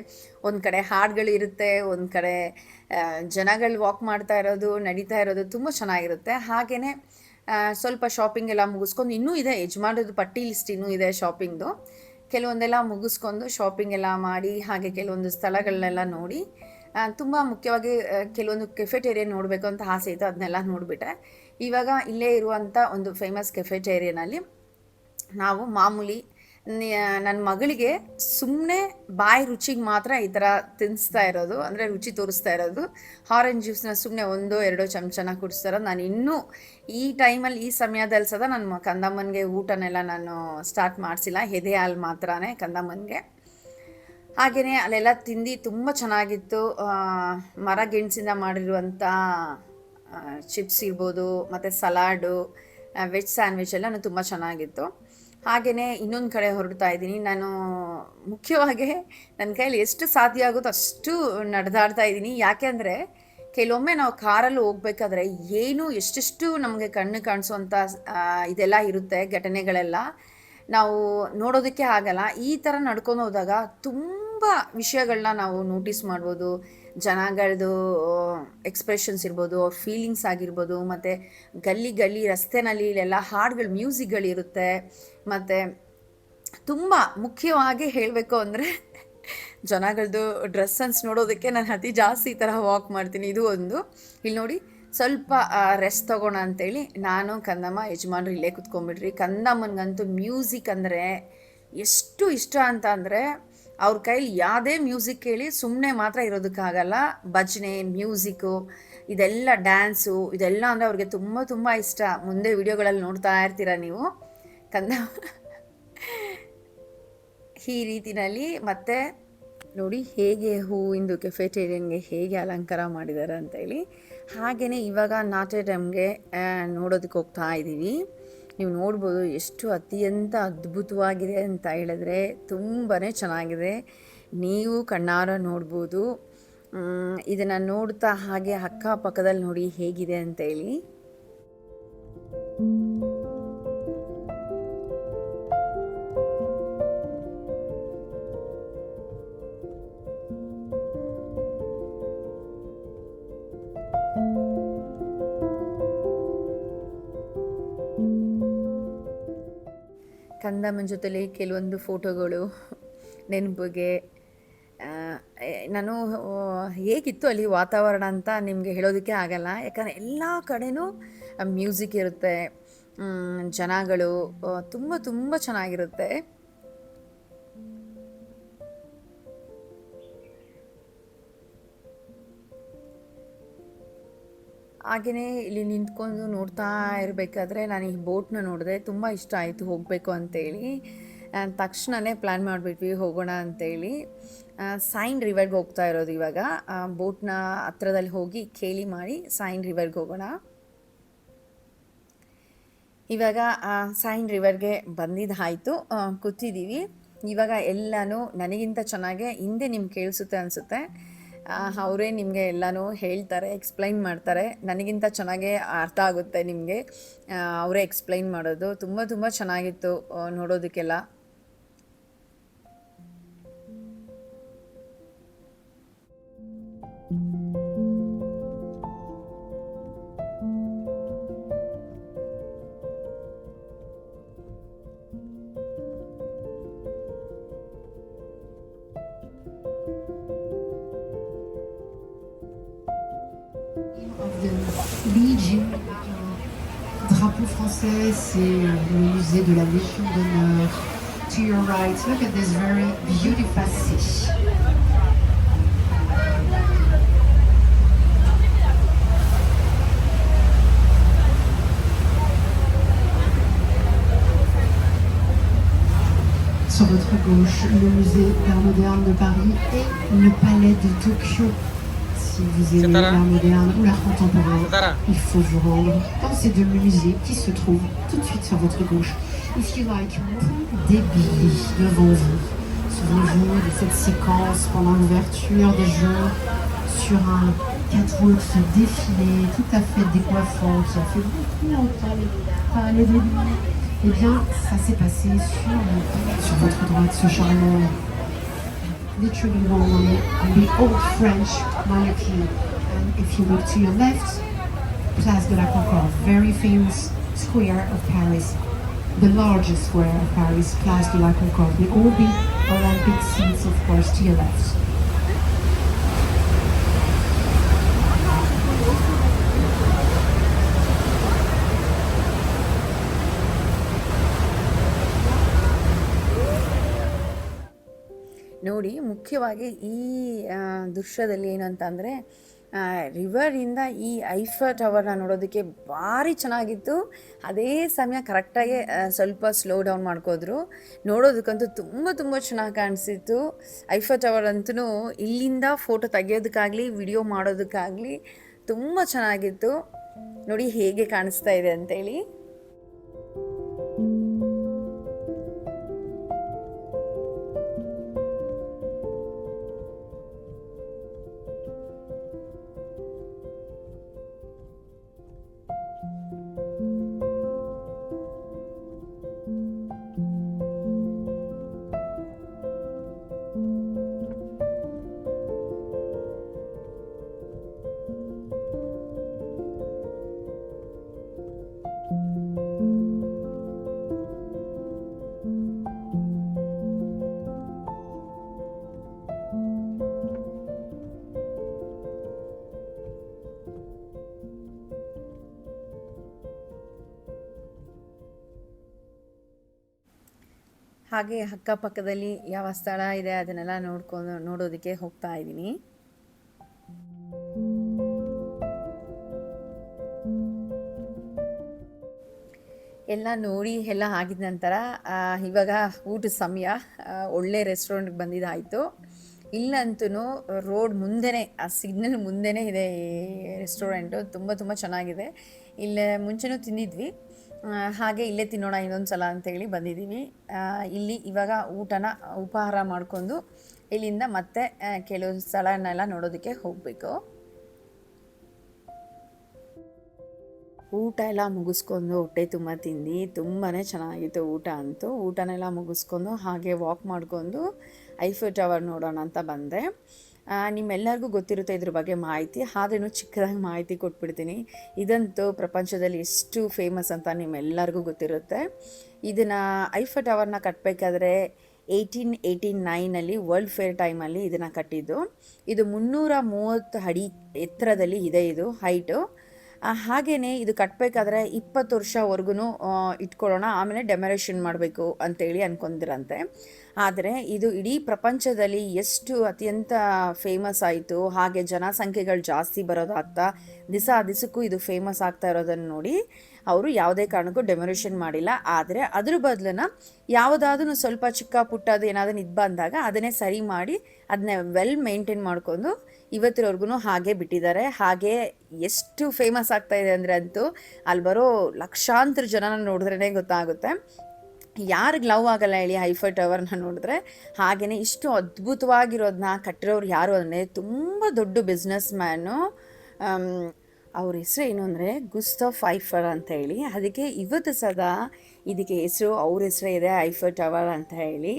ಒಂದು ಕಡೆ ಹಾಡುಗಳು ಇರುತ್ತೆ, ಒಂದು ಕಡೆ ಜನಗಳು ವಾಕ್ ಮಾಡ್ತಾ ಇರೋದು, ನಡೀತಾ ಇರೋದು ತುಂಬ ಚೆನ್ನಾಗಿರುತ್ತೆ. ಹಾಗೆಯೇ ಸ್ವಲ್ಪ ಶಾಪಿಂಗ್ ಎಲ್ಲ ಮುಗಿಸ್ಕೊಂಡು, ಇನ್ನೂ ಇದೆ ಯಜಮಾನರದ್ದು ಪಟ್ಟಿ ಲಿಸ್ಟ್ ಇನ್ನೂ ಇದೆ ಶಾಪಿಂಗ್ದು. ಕೆಲವೊಂದೆಲ್ಲ ಮುಗಿಸ್ಕೊಂಡು ಶಾಪಿಂಗ್ ಎಲ್ಲ ಮಾಡಿ, ಹಾಗೆ ಕೆಲವೊಂದು ಸ್ಥಳಗಳನ್ನೆಲ್ಲ ನೋಡಿ, ತುಂಬ ಮುಖ್ಯವಾಗಿ ಕೆಲವೊಂದು ಕೆಫೆಟೇರಿಯನ್ ನೋಡಬೇಕು ಅಂತ ಆಸೆ ಇತ್ತು, ಅದನ್ನೆಲ್ಲ ನೋಡಿಬಿಟ್ಟೆ. ಇವಾಗ ಇಲ್ಲೇ ಇರುವಂಥ ಒಂದು ಫೇಮಸ್ ಕೆಫೆಟೇರಿಯನಲ್ಲಿ ನಾವು ಮಾಮೂಲಿ ನನ್ನ ಮಗಳಿಗೆ ಸುಮ್ಮನೆ ಬಾಯಿ ರುಚಿಗೆ ಮಾತ್ರ ಈ ಥರ ತಿನ್ನಿಸ್ತಾ ಇರೋದು, ಅಂದರೆ ರುಚಿ ತೋರಿಸ್ತಾ ಇರೋದು. ಆರೆಂಜ್ ಜ್ಯೂಸನ್ನ ಸುಮ್ಮನೆ 1-2 ಚಮಚನ ಕುಡಿಸ್ತಾರೋ. ನಾನು ಇನ್ನೂ ಈ ಟೈಮಲ್ಲಿ, ಈ ಸಮಯದಲ್ಲಿ ಸದಾ ನನ್ನ ಕಂದಮ್ಮನಿಗೆ ಊಟನೆಲ್ಲ ನಾನು ಸ್ಟಾರ್ಟ್ ಮಾಡಿಸಿಲ್ಲ, ಎದೆ ಹಾಲು ಮಾತ್ರನೇ ಕಂದಮ್ಮನಿಗೆ. ಹಾಗೆಯೇ ಅಲ್ಲೆಲ್ಲ ತಿಂದು ತುಂಬ ಚೆನ್ನಾಗಿತ್ತು. ಮರಗೆಣಸಿಂದ ಮಾಡಿರುವಂಥ ಚಿಪ್ಸ್ ಇರ್ಬೋದು, ಮತ್ತು ಸಲಾಡು, ವೆಜ್ ಸ್ಯಾಂಡ್ವಿಚ್ ಎಲ್ಲನೂ ತುಂಬ ಚೆನ್ನಾಗಿತ್ತು. ಹಾಗೆಯೇ ಇನ್ನೊಂದು ಕಡೆ ಹೊರಡ್ತಾ ಇದ್ದೀನಿ ನಾನು. ಮುಖ್ಯವಾಗಿ ನನ್ನ ಕೈಯಲ್ಲಿ ಎಷ್ಟು ಸಾಧ್ಯ ಆಗುತ್ತೋ ಅಷ್ಟು ನಡೆದಾಡ್ತಾ ಇದ್ದೀನಿ. ಯಾಕೆಂದರೆ ಕೆಲವೊಮ್ಮೆ ನಾವು ಕಾರಲ್ಲಿ ಹೋಗ್ಬೇಕಾದ್ರೆ ಎಷ್ಟೆಷ್ಟು ನಮಗೆ ಕಣ್ಣು ಕಾಣಿಸೋವಂಥ ಇದೆಲ್ಲ ಇರುತ್ತೆ, ಘಟನೆಗಳೆಲ್ಲ ನಾವು ನೋಡೋದಕ್ಕೆ ಆಗಲ್ಲ. ಈ ಥರ ನಡ್ಕೊಂಡು ಹೋದಾಗ ತುಂಬ ವಿಷಯಗಳನ್ನ ನಾವು ನೋಟಿಸ್ ಮಾಡ್ಬೋದು. ಜನಗಳದ್ದು ಎಕ್ಸ್ಪ್ರೆಷನ್ಸ್ ಇರ್ಬೋದು, ಅವ್ರ ಫೀಲಿಂಗ್ಸ್ ಆಗಿರ್ಬೋದು, ಮತ್ತು ಗಲ್ಲಿ ರಸ್ತೆನಲ್ಲಿ ಇಲ್ಲೆಲ್ಲ ಹಾಡುಗಳು, ಮ್ಯೂಸಿಕ್ಗಳಿರುತ್ತೆ. ಮತ್ತು ತುಂಬ ಮುಖ್ಯವಾಗಿ ಹೇಳಬೇಕು ಅಂದರೆ ಜನಗಳದ್ದು ಡ್ರೆಸ್ ಸೆನ್ಸ್ ನೋಡೋದಕ್ಕೆ ನಾನು ಅತಿ ಜಾಸ್ತಿ ಈ ಥರ ವಾಕ್ ಮಾಡ್ತೀನಿ. ಇದು ಒಂದು. ಇಲ್ಲಿ ನೋಡಿ, ಸ್ವಲ್ಪ ರೆಸ್ಟ್ ತೊಗೋಣ ಅಂತೇಳಿ ನಾನು ಕಂದಮ್ಮ ಯಜಮಾನ್ರು ಇಲ್ಲೇ ಕುತ್ಕೊಂಡ್ಬಿಟ್ರಿ. ಕಂದಮ್ಮನಿಗಂತೂ ಮ್ಯೂಸಿಕ್ ಅಂದರೆ ಎಷ್ಟು ಇಷ್ಟ ಅಂತ ಅಂದರೆ, ಅವ್ರ ಕೈಲಿ ಯಾವುದೇ ಮ್ಯೂಸಿಕ್ ಕೇಳಿ ಸುಮ್ಮನೆ ಮಾತ್ರ ಇರೋದಕ್ಕಾಗಲ್ಲ. ಭಜನೆ, ಮ್ಯೂಸಿಕ್ಕು, ಇದೆಲ್ಲ ಡ್ಯಾನ್ಸು, ಇದೆಲ್ಲ ಅಂದರೆ ಅವ್ರಿಗೆ ತುಂಬ ಇಷ್ಟ. ಮುಂದೆ ವಿಡಿಯೋಗಳಲ್ಲಿ ನೋಡ್ತಾ ಇರ್ತೀರ ನೀವು ಕಂದಮ್ಮ ಈ ರೀತಿನಲ್ಲಿ. ಮತ್ತು ನೋಡಿ ಹೇಗೆ ಹೂವಿಂದು ಕೆಫೆಟೇರಿಯನ್ಗೆ ಹೇಗೆ ಅಲಂಕಾರ ಮಾಡಿದ್ದಾರೆ ಅಂತೇಳಿ. ಹಾಗೆಯೇ ಇವಾಗ ನಾಟ್ಯಟಮ್ಗೆ ನೋಡೋದಕ್ಕೆ ಹೋಗ್ತಾ ಇದ್ದೀವಿ. ನೀವು ನೋಡ್ಬೋದು ಎಷ್ಟು ಅತ್ಯಂತ ಅದ್ಭುತವಾಗಿದೆ ಅಂತ ಹೇಳಿದ್ರೆ ತುಂಬಾ ಚೆನ್ನಾಗಿದೆ. ನೀವು ಕಣ್ಣಾರ ನೋಡ್ಬೋದು. ಇದನ್ನು ನೋಡ್ತಾ ಹಾಗೆ ಅಕ್ಕಪಕ್ಕದಲ್ಲಿ ನೋಡಿ ಹೇಗಿದೆ ಅಂತೇಳಿ. ಕಂದಮ್ಮನ ಜೊತೆಲಿ ಕೆಲವೊಂದು ಫೋಟೋಗಳು ನೆನಪಿಗೆ. ನಾನು ಹೇಗಿತ್ತು ಅಲ್ಲಿ ವಾತಾವರಣ ಅಂತ ನಿಮಗೆ ಹೇಳೋದಕ್ಕೆ ಆಗಲ್ಲ, ಯಾಕಂದರೆ ಎಲ್ಲ ಕಡೆನೂ ಮ್ಯೂಸಿಕ್ ಇರುತ್ತೆ, ಜನಗಳು ತುಂಬ ಚೆನ್ನಾಗಿರುತ್ತೆ. ಹಾಗೆಯೇ ಇಲ್ಲಿ ನಿಂತ್ಕೊಂಡು ನೋಡ್ತಾ ಇರಬೇಕಾದ್ರೆ ನಾನು ಈ ಬೋಟ್ನ ನೋಡಿದೆ, ತುಂಬ ಇಷ್ಟ ಆಯಿತು ಹೋಗಬೇಕು ಅಂತೇಳಿ. ತಕ್ಷಣವೇ ಪ್ಲ್ಯಾನ್ ಮಾಡಿಬಿಟ್ವಿ ಹೋಗೋಣ ಅಂತೇಳಿ. ಸೈನ್ ರಿವರ್ಗೆ ಹೋಗ್ತಾ ಇರೋದು ಇವಾಗ. ಬೋಟ್ನ ಹತ್ರದಲ್ಲಿ ಹೋಗಿ ಖೇಲಿ ಮಾಡಿ ಸೈನ್ ರಿವರ್ಗೆ ಹೋಗೋಣ. ಇವಾಗ ಸೈನ್ ರಿವರ್ಗೆ ಬಂದಿದ್ದಾಯಿತು, ಕೂತಿದ್ದೀವಿ. ಇವಾಗ ಎಲ್ಲನೂ ನನಗಿಂತ ಚೆನ್ನಾಗೆ ಹಿಂದೆ ನಿಮ್ಗೆ ಕೇಳಿಸುತ್ತೆ ಅನಿಸುತ್ತೆ. ಅವರೇ ನಿಮಗೆ ಎಲ್ಲನೂ ಹೇಳ್ತಾರೆ, ಎಕ್ಸ್ಪ್ಲೈನ್ ಮಾಡ್ತಾರೆ. ನನಗಿಂತ ಚೆನ್ನಾಗೇ ಅರ್ಥ ಆಗುತ್ತೆ ನಿಮಗೆ, ಅವರೇ ಎಕ್ಸ್ಪ್ಲೈನ್ ಮಾಡೋದು. ತುಂಬ ಚೆನ್ನಾಗಿತ್ತು ನೋಡೋದಕ್ಕೆಲ್ಲ. Luigi, drapeau français, c'est le musée de la Légion d'honneur. To your right, look at this very beautiful sea. Sur votre gauche, le musée d'art moderne de Paris et le palais de Tokyo. Si vous aimez l'art moderne ou l'art contemporain, il faut vous rendre dans ces deux musées qui se trouvent tout de suite sur votre gauche. If you like Débili devant vous. Souvenez-vous de cette séquence pendant l'ouverture des Jeux sur un catwalk, ce défilé tout à fait décoiffant qui a fait beaucoup entendre parler de lui. Eh bien, ça s'est passé sur votre droite, ce charmant, literally one, the old French monarchy. And if you look to your left, Place de la Concorde, very famous square of Paris, the largest square of Paris, Place de la Concorde, with all the Olympic seats, of course, to your left. ನೋಡಿ, ಮುಖ್ಯವಾಗಿ ಈ ದೃಶ್ಯದಲ್ಲಿ ಏನಂತಂದರೆ ರಿವರಿಂದ ಈ ಐಫರ್ ಟವರ್ನ ನೋಡೋದಕ್ಕೆ ಭಾರಿ ಚೆನ್ನಾಗಿತ್ತು. ಅದೇ ಸಮಯ ಕರೆಕ್ಟಾಗಿ ಸ್ವಲ್ಪ ಸ್ಲೋ ಡೌನ್ ಮಾಡ್ಕೋದ್ರು. ನೋಡೋದಕ್ಕಂತೂ ತುಂಬ ತುಂಬ ಚೆನ್ನಾಗಿ ಕಾಣಿಸಿತ್ತು. ಐಫರ್ ಟವರ್ ಅಂತೂ ಇಲ್ಲಿಂದ ಫೋಟೋ ತೆಗೆಯೋದಕ್ಕಾಗಲಿ ವಿಡಿಯೋ ಮಾಡೋದಕ್ಕಾಗಲಿ ತುಂಬ ಚೆನ್ನಾಗಿತ್ತು. ನೋಡಿ ಹೇಗೆ ಕಾಣಿಸ್ತಾ ಇದೆ ಅಂತೇಳಿ. ಹಾಗೆ ಅಕ್ಕಪಕ್ಕದಲ್ಲಿ ಯಾವ ಸ್ಥಳ ಇದೆ ಅದನ್ನೆಲ್ಲ ನೋಡೋದಕ್ಕೆ ಹೋಗ್ತಾ ಇದ್ದೀನಿ. ಎಲ್ಲ ನೋಡಿ ಎಲ್ಲ ಆಗಿದ ನಂತರ ಇವಾಗ ಊಟದ ಸಮಯ. ಒಳ್ಳೆ ರೆಸ್ಟೋರೆಂಟ್ಗೆ ಬಂದಿದ್ದಾಯಿತು. ಇಲ್ಲಂತೂ ರೋಡ್ ಮುಂದೆನೇ, ಆ ಸಿಗ್ನಲ್ ಮುಂದೆನೇ ಇದೆ ಈ ರೆಸ್ಟೋರೆಂಟು. ತುಂಬ ತುಂಬ ಚೆನ್ನಾಗಿದೆ. ಇಲ್ಲೇ ಮುಂಚೆನೂ ತಿಂದಿದ್ವಿ, ಹಾಗೆ ಇಲ್ಲೇ ತಿನ್ನೋಣ ಇನ್ನೊಂದು ಸಲ ಅಂತೇಳಿ ಬಂದಿದ್ದೀವಿ. ಇಲ್ಲಿ ಇವಾಗ ಉಪಹಾರ ಮಾಡಿಕೊಂಡು ಇಲ್ಲಿಂದ ಮತ್ತೆ ಕೆಲವು ಸ್ಥಳನೆಲ್ಲ ನೋಡೋದಕ್ಕೆ ಹೋಗಬೇಕು. ಊಟ ಎಲ್ಲ ಮುಗಿಸ್ಕೊಂಡು ಹೊಟ್ಟೆ ತುಂಬ ತಿಂದು ತುಂಬಾ ಚೆನ್ನಾಗಿತ್ತು ಊಟ ಅಂತೂ. ಊಟನೆಲ್ಲ ಮುಗಿಸ್ಕೊಂಡು ಹಾಗೆ ವಾಕ್ ಮಾಡಿಕೊಂಡು ಐಫರ್ ಟವರ್ ನೋಡೋಣ ಅಂತ ಬಂದೆ. ನಿಮ್ಮೆಲ್ಲರಿಗೂ ಗೊತ್ತಿರುತ್ತೆ ಇದ್ರ ಬಗ್ಗೆ ಮಾಹಿತಿ, ಆದ್ರೂ ಚಿಕ್ಕದಾಗಿ ಮಾಹಿತಿ ಕೊಟ್ಬಿಡ್ತೀನಿ. ಇದಂತೂ ಪ್ರಪಂಚದಲ್ಲಿ ಎಷ್ಟು ಫೇಮಸ್ ಅಂತ ನಿಮ್ಮೆಲ್ಲರಿಗೂ ಗೊತ್ತಿರುತ್ತೆ. ಇದನ್ನು ಐಫರ್ ಟವರ್ನ ಕಟ್ಟಬೇಕಾದ್ರೆ 1889 ವರ್ಲ್ಡ್ ಫೇರ್ ಟೈಮಲ್ಲಿ ಇದನ್ನು ಕಟ್ಟಿದ್ದು. ಇದು 330 ಅಡಿ ಎತ್ತರದಲ್ಲಿ ಇದೆ ಇದು ಹೈಟು. ಹಾಗೆಯೇ ಇದು ಕಟ್ಟಬೇಕಾದ್ರೆ 20 ವರ್ಷವರೆಗೂ ಇಟ್ಕೊಳ್ಳೋಣ, ಆಮೇಲೆ ಡೆಮೊಲಿಷನ್ ಮಾಡಬೇಕು ಅಂತೇಳಿ ಅಂದ್ಕೊಂಡಿರಂತೆ. ಆದರೆ ಇದು ಇಡೀ ಪ್ರಪಂಚದಲ್ಲಿ ಎಷ್ಟು ಅತ್ಯಂತ ಫೇಮಸ್ ಆಯಿತು, ಹಾಗೆ ಜನಸಂಖ್ಯೆಗಳು ಜಾಸ್ತಿ ಬರೋದಾಗ್ತಾ ದಿವಸಕ್ಕೂ ಇದು ಫೇಮಸ್ ಆಗ್ತಾ ಇರೋದನ್ನು ನೋಡಿ ಅವರು ಯಾವುದೇ ಕಾರಣಕ್ಕೂ ಡೆಮೊಲಿಷನ್ ಮಾಡಿಲ್ಲ. ಆದರೆ ಅದ್ರ ಬದಲನ್ನ ಯಾವುದಾದ್ರೂ ಸ್ವಲ್ಪ ಚಿಕ್ಕ ಪುಟ್ಟದು ಏನಾದರೂ ಇದು ಬಂದಾಗ ಅದನ್ನೇ ಸರಿ ಮಾಡಿ ಅದನ್ನೇ ವೆಲ್ ಮೇಂಟೈನ್ ಮಾಡ್ಕೊಂಡು ಇವತ್ತಿನವರೆಗೂ ಹಾಗೆ ಬಿಟ್ಟಿದ್ದಾರೆ. ಹಾಗೆ ಎಷ್ಟು ಫೇಮಸ್ ಆಗ್ತಾ ಇದೆ ಅಂದರೆ ಅಂತೂ ಅಲ್ಲಿ ಬರೋ ಲಕ್ಷಾಂತರ ಜನನ ನೋಡಿದ್ರೇ ಗೊತ್ತಾಗುತ್ತೆ. ಯಾರಿಗೆ ಲವ್ ಆಗಲ್ಲ ಹೇಳಿ ಐಫರ್ ಟವರ್ನ ನೋಡಿದ್ರೆ. ಹಾಗೆಯೇ ಇಷ್ಟು ಅದ್ಭುತವಾಗಿರೋದನ್ನ ಕಟ್ಟಿರೋರು ಯಾರು ಅಂದರೆ ತುಂಬ ದೊಡ್ಡ ಬಿಸ್ನೆಸ್ ಮ್ಯಾನು. ಅವ್ರ ಹೆಸರು ಏನು ಅಂದರೆ ಗುಸ್ತಾಫ್ ಐಫರ್ ಅಂತ ಹೇಳಿ. ಅದಕ್ಕೆ ಇವತ್ತು ಸದಾ ಇದಕ್ಕೆ ಹೆಸರು ಅವ್ರ ಹೆಸರೇ ಇದೆ, ಐಫರ್ ಟವರ್ ಅಂತ ಹೇಳಿ.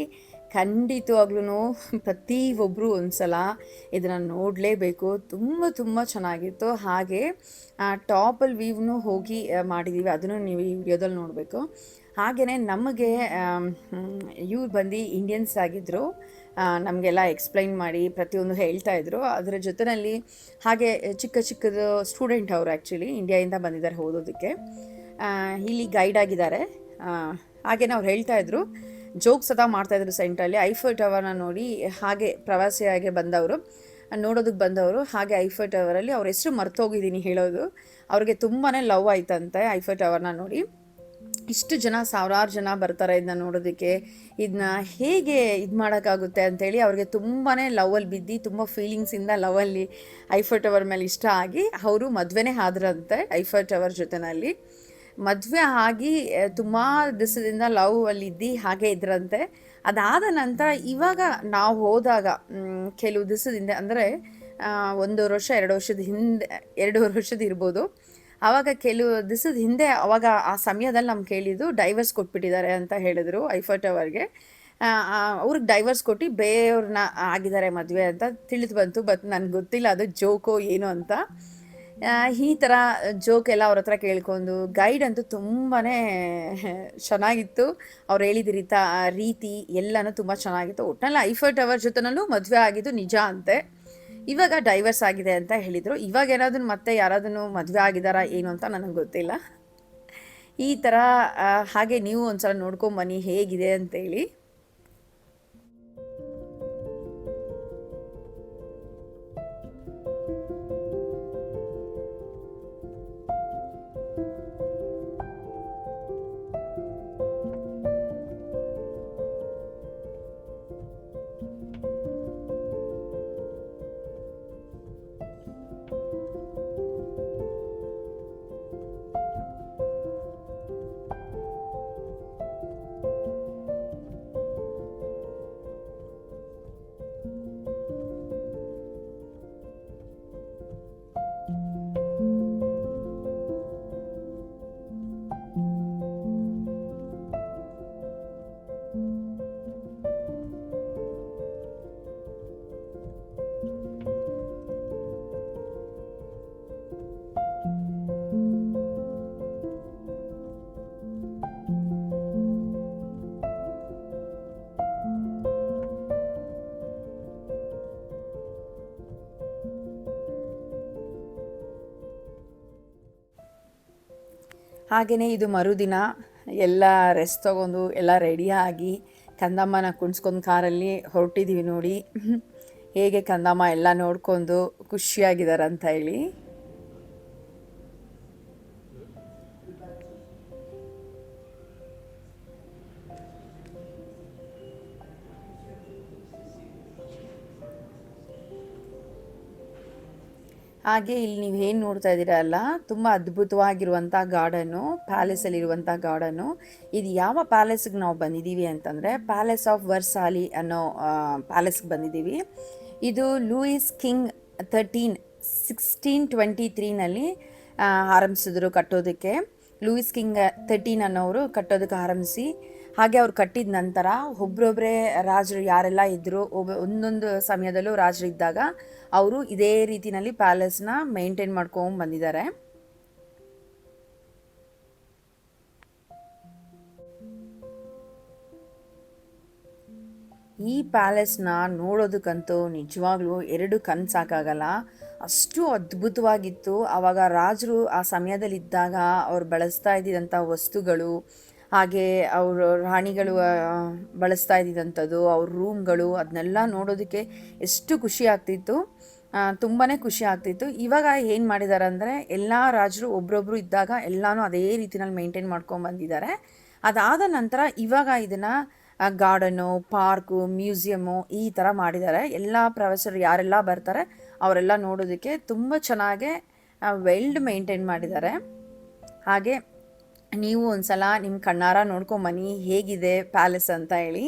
ಖಂಡಿತವಾಗ್ಲೂ ಪ್ರತಿಯೊಬ್ಬರು ಒಂದು ಸಲ ಇದನ್ನು ನೋಡಲೇಬೇಕು. ತುಂಬ ತುಂಬ ಚೆನ್ನಾಗಿತ್ತು. ಹಾಗೆ ಟಾಪಲ್ಲಿ ವ್ಯೂವ್ನೂ ಹೋಗಿ ಮಾಡಿದ್ದೀವಿ, ಅದನ್ನು ನೀವು ಈ ವಿಡಿಯೋದಲ್ಲಿ ನೋಡಬೇಕು. ಹಾಗೆಯೇ ನಮಗೆ ಇವ್ರು ಬಂದು ಇಂಡಿಯನ್ಸ್ ಆಗಿದ್ದರು, ನಮಗೆಲ್ಲ ಎಕ್ಸ್ಪ್ಲೈನ್ ಮಾಡಿ ಪ್ರತಿಯೊಂದು ಹೇಳ್ತಾಯಿದ್ರು. ಅದರ ಜೊತೆಯಲ್ಲಿ ಹಾಗೆ ಚಿಕ್ಕದು ಸ್ಟೂಡೆಂಟ್ ಅವರು ಆ್ಯಕ್ಚುಲಿ ಇಂಡಿಯಾದಿಂದ ಬಂದಿದ್ದಾರೆ ಓದೋದಕ್ಕೆ, ಇಲ್ಲಿ ಗೈಡ್ ಆಗಿದ್ದಾರೆ. ಹಾಗೆಯೇ ಅವ್ರು ಹೇಳ್ತಾಯಿದ್ರು, ಜೋಕ್ ಸದಾ ಮಾಡ್ತಾಯಿದ್ರು ಸೆಂಟ್ರಲ್ಲಿ. ಐಫರ್ ಟವರ್ನ ನೋಡಿ ಹಾಗೆ ಪ್ರವಾಸಿಯಾಗಿ ನೋಡೋದಕ್ಕೆ ಬಂದವರು. ಹಾಗೆ ಐಫರ್ ಟವರಲ್ಲಿ ಅವ್ರ ಹೆಸರು ಮರ್ತೋಗಿದ್ದೀನಿ ಹೇಳೋದು. ಅವ್ರಿಗೆ ತುಂಬಾ ಲವ್ ಆಯ್ತಂತೆ ಐಫರ್ ಟವರ್ನ ನೋಡಿ. ಇಷ್ಟು ಜನ, ಸಾವಿರಾರು ಜನ ಬರ್ತಾರೆ ಇದನ್ನ ನೋಡೋದಕ್ಕೆ. ಇದನ್ನ ಹೇಗೆ ಇದು ಮಾಡೋಕ್ಕಾಗುತ್ತೆ ಅಂಥೇಳಿ ಅವ್ರಿಗೆ ತುಂಬಾ ಲವಲ್ಲಿ ಬಿದ್ದು, ತುಂಬ ಫೀಲಿಂಗ್ಸಿಂದ ಲವಲ್ಲಿ ಐಫರ್ ಟವರ್ ಮೇಲೆ ಇಷ್ಟ ಆಗಿ ಅವರು ಮದುವೆನೇ ಆದ್ರಂತೆ ಐಫರ್ ಟವರ್ ಜೊತೆನಲ್ಲಿ. ಮದುವೆ ಆಗಿ ತುಂಬ ದಿವಸದಿಂದ ಲವ್ ಅಲ್ಲಿ ಇದ್ದು ಹಾಗೆ ಇದ್ರಂತೆ. ಅದಾದ ನಂತರ ಇವಾಗ ನಾವು ಹೋದಾಗ ಕೆಲವು ದಿವಸದಿಂದ, ಅಂದರೆ 1 ವರ್ಷ 2 ವರ್ಷದ ಹಿಂದೆ, 2 ವರ್ಷದ ಇರ್ಬೋದು, ಆವಾಗ ಕೆಲವು ದಿವಸದ ಹಿಂದೆ ಅವಾಗ ಆ ಸಮಯದಲ್ಲಿ ನಮ್ಗೆ ಕೇಳಿದ್ದು ಡೈವರ್ಸ್ ಕೊಟ್ಬಿಟ್ಟಿದ್ದಾರೆ ಅಂತ ಹೇಳಿದ್ರು ಐಫರ್ ಟವರ್ಗೆ. ಅವ್ರಿಗೆ ಡೈವರ್ಸ್ ಕೊಟ್ಟು ಬೇರೆಯವ್ರನ್ನ ಆಗಿದ್ದಾರೆ ಮದುವೆ ಅಂತ ತಿಳಿದು ಬಂತು. ಬಟ್ ನನಗೆ ಗೊತ್ತಿಲ್ಲ ಅದು ಜೋಕೋ ಏನು ಅಂತ. ಈ ಥರ ಜೋಕ್ ಎಲ್ಲ ಅವ್ರ ಹತ್ರ ಕೇಳ್ಕೊಂಡು, ಗೈಡ್ ಅಂತೂ ತುಂಬಾ ಚೆನ್ನಾಗಿತ್ತು. ಅವ್ರು ಹೇಳಿದ ರೀತಿ ಎಲ್ಲನೂ ತುಂಬ ಚೆನ್ನಾಗಿತ್ತು. ಒಟ್ಟಿನಲ್ಲಿ ಐಫರ್ ಟವರ್ ಜೊತೆನಲ್ಲೂ ಮದುವೆ ಆಗಿದ್ದು ನಿಜ ಅಂತೆ. ಇವಾಗ ಡೈವರ್ಸ್ ಆಗಿದೆ ಅಂತ ಹೇಳಿದರು. ಇವಾಗ ಏನಾದರೂ ಮತ್ತೆ ಯಾರಾದ್ರೂ ಮದುವೆ ಆಗಿದ್ದಾರಾ ಏನು ಅಂತ ನನಗೆ ಗೊತ್ತಿಲ್ಲ. ಈ ಥರ ಹಾಗೆ ನೀವು ಒಂದ್ಸಲ ನೋಡ್ಕೊಂಬನ್ನಿ ಹೇಗಿದೆ ಅಂತೇಳಿ. ಹಾಗೆಯೇ ಇದು ಮರುದಿನ ಎಲ್ಲ ರೆಸ್ಟ್ ತೊಗೊಂಡು ಎಲ್ಲ ರೆಡಿಯಾಗಿ ಕಂದಮ್ಮನ ಕುಣಿಸ್ಕೊಂಡು ಕಾರಲ್ಲಿ ಹೊರಟಿದ್ದೀವಿ. ನೋಡಿ ಹೇಗೆ ಕಂದಮ್ಮ ಎಲ್ಲ ನೋಡ್ಕೊಂಡು ಖುಷಿಯಾಗಿದ್ದಾರೆ ಅಂತ ಹೇಳಿ. ಹಾಗೆ ಇಲ್ಲಿ ನೀವು ಏನು ನೋಡ್ತಾ ಇದ್ದೀರಲ್ಲ, ತುಂಬ ಅದ್ಭುತವಾಗಿರುವಂಥ ಗಾರ್ಡನ್ನು, ಪ್ಯಾಲೇಸಲ್ಲಿರುವಂಥ ಗಾರ್ಡನ್ನು. ಇದು ಯಾವ ಪ್ಯಾಲೇಸ್ಗೆ ನಾವು ಬಂದಿದ್ದೀವಿ ಅಂತಂದರೆ ಪ್ಯಾಲೇಸ್ ಆಫ್ ವರ್ಸಾಲಿ ಅನ್ನೋ ಪ್ಯಾಲೇಸ್ಗೆ ಬಂದಿದ್ದೀವಿ. ಇದು ಲೂಯಿಸ್ ಕಿಂಗ್ 1623ನಲ್ಲಿ ಆರಂಭಿಸಿದ್ರು ಕಟ್ಟೋದಕ್ಕೆ. ಲೂಯಿಸ್ ಕಿಂಗ್ 13 ಅನ್ನೋರು ಕಟ್ಟೋದಕ್ಕೆ ಆರಂಭಿಸಿ, ಹಾಗೆ ಅವ್ರು ಕಟ್ಟಿದ ನಂತರ ಒಬ್ಬರೊಬ್ಬರೇ ರಾಜರು ಯಾರೆಲ್ಲ ಇದ್ದರು, ಒಂದೊಂದು ಸಮಯದಲ್ಲೂ ರಾಜರು ಇದ್ದಾಗ ಅವರು ಇದೇ ರೀತಿಯಲ್ಲಿ ಪ್ಯಾಲೇಸ್ನ ಮೇಂಟೈನ್ ಮಾಡ್ಕೊಂಡು ಬಂದಿದ್ದಾರೆ. ಈ ಪ್ಯಾಲೇಸ್ನ ನೋಡೋದಕ್ಕಂತೂ ನಿಜವಾಗ್ಲೂ 2 ಕಣ್ಣು ಸಾಕಾಗಲ್ಲ, ಅಷ್ಟು ಅದ್ಭುತವಾಗಿತ್ತು. ಆವಾಗ ರಾಜರು ಆ ಸಮಯದಲ್ಲಿದ್ದಾಗ ಅವ್ರು ಬಳಸ್ತಾ ಇದ್ದಿದ್ದಂಥ ವಸ್ತುಗಳು, ಹಾಗೆ ಅವರು ರಾಣಿಗಳು ಬಳಸ್ತಾ ಇದ್ದಿದ್ದಂಥದ್ದು, ಅವ್ರ ರೂಮ್ಗಳು, ಅದನ್ನೆಲ್ಲ ನೋಡೋದಕ್ಕೆ ಎಷ್ಟು ಖುಷಿ ಆಗ್ತಿತ್ತು, ತುಂಬಾ ಖುಷಿ ಆಗ್ತಿತ್ತು. ಇವಾಗ ಏನು ಮಾಡಿದ್ದಾರೆ ಅಂದರೆ ಎಲ್ಲ ರಾಜರು ಒಬ್ರೊಬ್ರು ಇದ್ದಾಗ ಎಲ್ಲನೂ ಅದೇ ರೀತಿನಲ್ಲಿ ಮೇಂಟೈನ್ ಮಾಡ್ಕೊಂಡು ಬಂದಿದ್ದಾರೆ. ಅದಾದ ನಂತರ ಇವಾಗ ಇದನ್ನು ಗಾರ್ಡನ್ನು, ಪಾರ್ಕು, ಮ್ಯೂಸಿಯಮ್ಮು ಈ ಥರ ಮಾಡಿದ್ದಾರೆ. ಎಲ್ಲ ಪ್ರವಾಸಿಗರು ಯಾರೆಲ್ಲ ಬರ್ತಾರೆ ಅವರೆಲ್ಲ ನೋಡೋದಕ್ಕೆ ತುಂಬ ಚೆನ್ನಾಗೆ ವೆಲ್ಡ್ ಮೇಂಟೈನ್ ಮಾಡಿದ್ದಾರೆ. ಹಾಗೆ ನೀವು ಒಂದ್ಸಲ ನಿಮ್ಮ ಕಣ್ಣಾರ ನೋಡ್ಕೊಂಬನ್ನಿ ಹೇಗಿದೆ ಪ್ಯಾಲೇಸ್ ಅಂತ ಹೇಳಿ.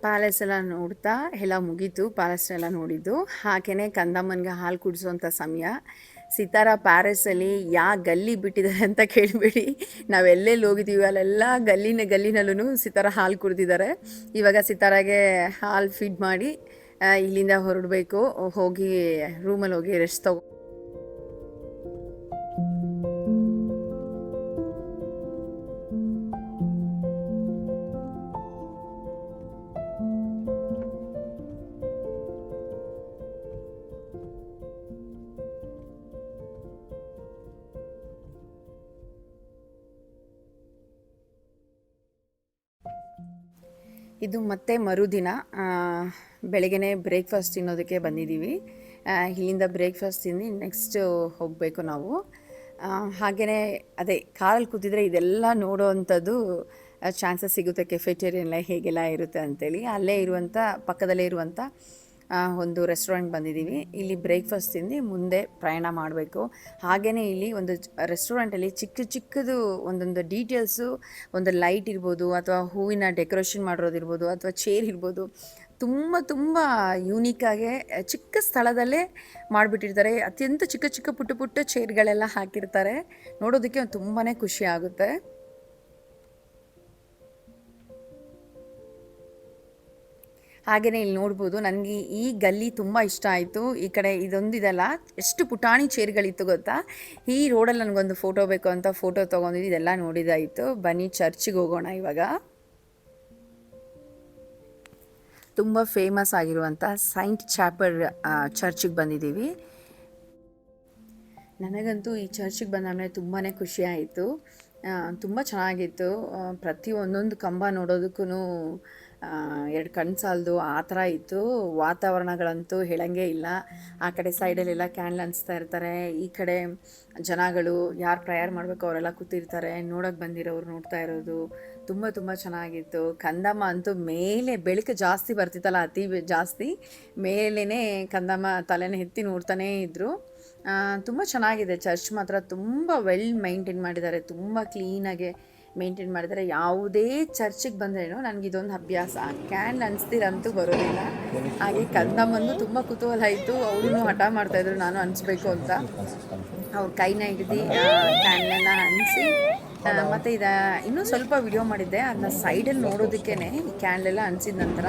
ಪ್ಯಾಲೇಸ್ ಎಲ್ಲ ನೋಡ್ತಾ ಎಲ್ಲ ಮುಗೀತು, ಪ್ಯಾಲೇಸ್ ಎಲ್ಲ ನೋಡಿದ್ದು. ಹಾಗೆಯೇ ಕಂದಮ್ಮನಿಗೆ ಹಾಲು ಕುಡಿಸೋಂಥ ಸಮಯ. ಸಿತಾರ ಪ್ಯಾರಿಸಲ್ಲಿ ಗಲ್ಲಿ ಬಿಟ್ಟಿದ್ದಾರೆ ಅಂತ ಕೇಳಬೇಡಿ. ನಾವೆಲ್ಲೆಲ್ಲಿ ಹೋಗಿದ್ದೀವಿ ಅಲ್ಲೆಲ್ಲ ಗಲ್ಲಿನಲ್ಲೂ ಸಿತಾರ ಹಾಲು ಕುಡ್ದಿದ್ದಾರೆ. ಇವಾಗ ಸಿತಾರಾಗೆ ಹಾಲು ಫೀಡ್ ಮಾಡಿ ಇಲ್ಲಿಂದ ಹೊರಡಬೇಕು. ಹೋಗಿ ರೂಮಲ್ಲಿ ಹೋಗಿ ರೆಸ್ಟ್ ತಗೋ. ಇದು ಮತ್ತೆ ಮರುದಿನ ಬೆಳಗ್ಗೆ ಬ್ರೇಕ್ಫಾಸ್ಟ್ ತಿನ್ನೋದಕ್ಕೆ ಬಂದಿದ್ದೀವಿ. ಇಲ್ಲಿಂದ ಬ್ರೇಕ್ಫಾಸ್ಟ್ ತಿಂದು ನೆಕ್ಸ್ಟ್ ಹೋಗಬೇಕು ನಾವು. ಹಾಗೆಯೇ ಅದೇ ಕಾರಲ್ಲಿ ಕೂತಿದ್ರೆ ಇದೆಲ್ಲ ನೋಡೋ ಅಂಥದ್ದು ಚಾನ್ಸಸ್ ಸಿಗುತ್ತೆ. ಕೆಫೆಟೇರಿಯನ್ ಹೇಗೆಲ್ಲ ಇರುತ್ತೆ ಅಂಥೇಳಿ ಅಲ್ಲೇ ಇರುವಂಥ ಪಕ್ಕದಲ್ಲೇ ಇರುವಂಥ ಒಂದು ರೆಸ್ಟೋರೆಂಟ್ ಬಂದಿದ್ದೀವಿ. ಇಲ್ಲಿ ಬ್ರೇಕ್ಫಾಸ್ಟ್ ತಿಂದು ಮುಂದೆ ಪ್ರಯಾಣ ಮಾಡಬೇಕು. ಹಾಗೆಯೇ ಇಲ್ಲಿ ಒಂದು ರೆಸ್ಟೋರೆಂಟಲ್ಲಿ ಚಿಕ್ಕದು ಒಂದೊಂದು ಡೀಟೇಲ್ಸು, ಒಂದು ಲೈಟ್ ಇರ್ಬೋದು ಅಥವಾ ಹೂವಿನ ಡೆಕೋರೇಷನ್ ಮಾಡಿರೋದಿರ್ಬೋದು ಅಥವಾ ಚೇರ್ ಇರ್ಬೋದು, ತುಂಬ ಯೂನಿಕ್ಕಾಗೆ ಚಿಕ್ಕ ಸ್ಥಳದಲ್ಲೇ ಮಾಡಿಬಿಟ್ಟಿರ್ತಾರೆ. ಅತ್ಯಂತ ಚಿಕ್ಕ ಪುಟ್ಟ ಚೇರ್ಗಳೆಲ್ಲ ಹಾಕಿರ್ತಾರೆ. ನೋಡೋದಕ್ಕೆ ತುಂಬಾ ಖುಷಿ ಆಗುತ್ತೆ. ಹಾಗೆಯೇ ಇಲ್ಲಿ ನೋಡ್ಬೋದು, ನನಗೆ ಈ ಗಲ್ಲಿ ತುಂಬ ಇಷ್ಟ ಆಯಿತು. ಈ ಕಡೆ ಇದೊಂದಿದೆಲ್ಲ ಎಷ್ಟು ಪುಟಾಣಿ ಚೇರ್ಗಳಿತ್ತು ಗೊತ್ತಾ. ಈ ರೋಡಲ್ಲಿ ನನಗೊಂದು ಫೋಟೋ ಬೇಕು ಅಂತ ಫೋಟೋ ತೊಗೊಂಡಿದ್ದು ಇದೆಲ್ಲ ನೋಡಿದಾಯಿತು. ಬನ್ನಿ ಚರ್ಚಿಗೆ ಹೋಗೋಣ ಇವಾಗ. ತುಂಬ ಫೇಮಸ್ ಆಗಿರುವಂಥ ಸೈಂಟ್ ಚಾಪಲ್ ಚರ್ಚಿಗೆ ಬಂದಿದ್ದೀವಿ. ನನಗಂತೂ ಈ ಚರ್ಚಿಗೆ ಬಂದಾದ್ಮೇಲೆ ತುಂಬಾ ಖುಷಿ ಆಯಿತು. ತುಂಬ ಚೆನ್ನಾಗಿತ್ತು. ಪ್ರತಿ ಒಂದೊಂದು ಕಂಬ ನೋಡೋದಕ್ಕೂ ಎರಡು ಕಣ್ಣು ಸಾಲದು ಆ ಥರ ಇತ್ತು. ವಾತಾವರಣಗಳಂತೂ ಹೇಳಂಗೆ ಇಲ್ಲ. ಆ ಕಡೆ ಸೈಡಲ್ಲೆಲ್ಲ ಕ್ಯಾಂಡಲ್ ಹಂಚ್ತಾ ಇರ್ತಾರೆ. ಈ ಕಡೆ ಜನಗಳು ಯಾರು ಪ್ರೇಯರ್ ಮಾಡಬೇಕು ಅವರೆಲ್ಲ ಕೂತಿರ್ತಾರೆ. ನೋಡೋಕ್ಕೆ ಬಂದಿರೋರು ನೋಡ್ತಾ ಇರೋದು ತುಂಬ ಚೆನ್ನಾಗಿತ್ತು. ಕಂದಮ್ಮ ಅಂತೂ ಮೇಲೆ ಬೆಳಕು ಜಾಸ್ತಿ ಬರ್ತಿತ್ತಲ್ಲ, ಅತಿ ಜಾಸ್ತಿ ಮೇಲೇ ಕಂದಮ್ಮ ತಲೆನ ಎತ್ತಿ ನೋಡ್ತಾನೇ ಇದ್ದರು. ತುಂಬ ಚೆನ್ನಾಗಿದೆ. ಚರ್ಚ್ ಮಾತ್ರ ತುಂಬ ವೆಲ್ ಮೈಂಟೈನ್ ಮಾಡಿದ್ದಾರೆ. ತುಂಬ ಕ್ಲೀನಾಗೆ ಮೇಂಟೈನ್ ಮಾಡಿದ್ದಾರೆ. ಯಾವುದೇ ಚರ್ಚಿಗೆ ಬಂದ್ರೇನು ನನಗಿದೊಂದು ಅಭ್ಯಾಸ, ಕ್ಯಾಂಡಲ್ ಹಂಚ್ತಿರಂತೂ ಬರೋದಿಲ್ಲ. ಹಾಗೆ ಕಂದಮ್ಮನಿಗೂ ತುಂಬ ಕುತೂಹಲ ಇತ್ತು. ಅವರು ಹಠ ಮಾಡ್ತಾಯಿದ್ರು ನಾನು ಹಂಚ್ಬೇಕು ಅಂತ. ಅವ್ರ ಕೈನ ಹಿಡಿದು ಕ್ಯಾಂಡಲನ್ನು ಹಂಚಿಸಿ ಮತ್ತು ಇನ್ನೂ ಸ್ವಲ್ಪ ವಿಡಿಯೋ ಮಾಡಿದ್ದೆ. ಅದನ್ನ ಸೈಡಲ್ಲಿ ನೋಡೋದಕ್ಕೇ ಈ ಕ್ಯಾಂಡಲೆಲ್ಲ ಹಂಚಿದ ನಂತರ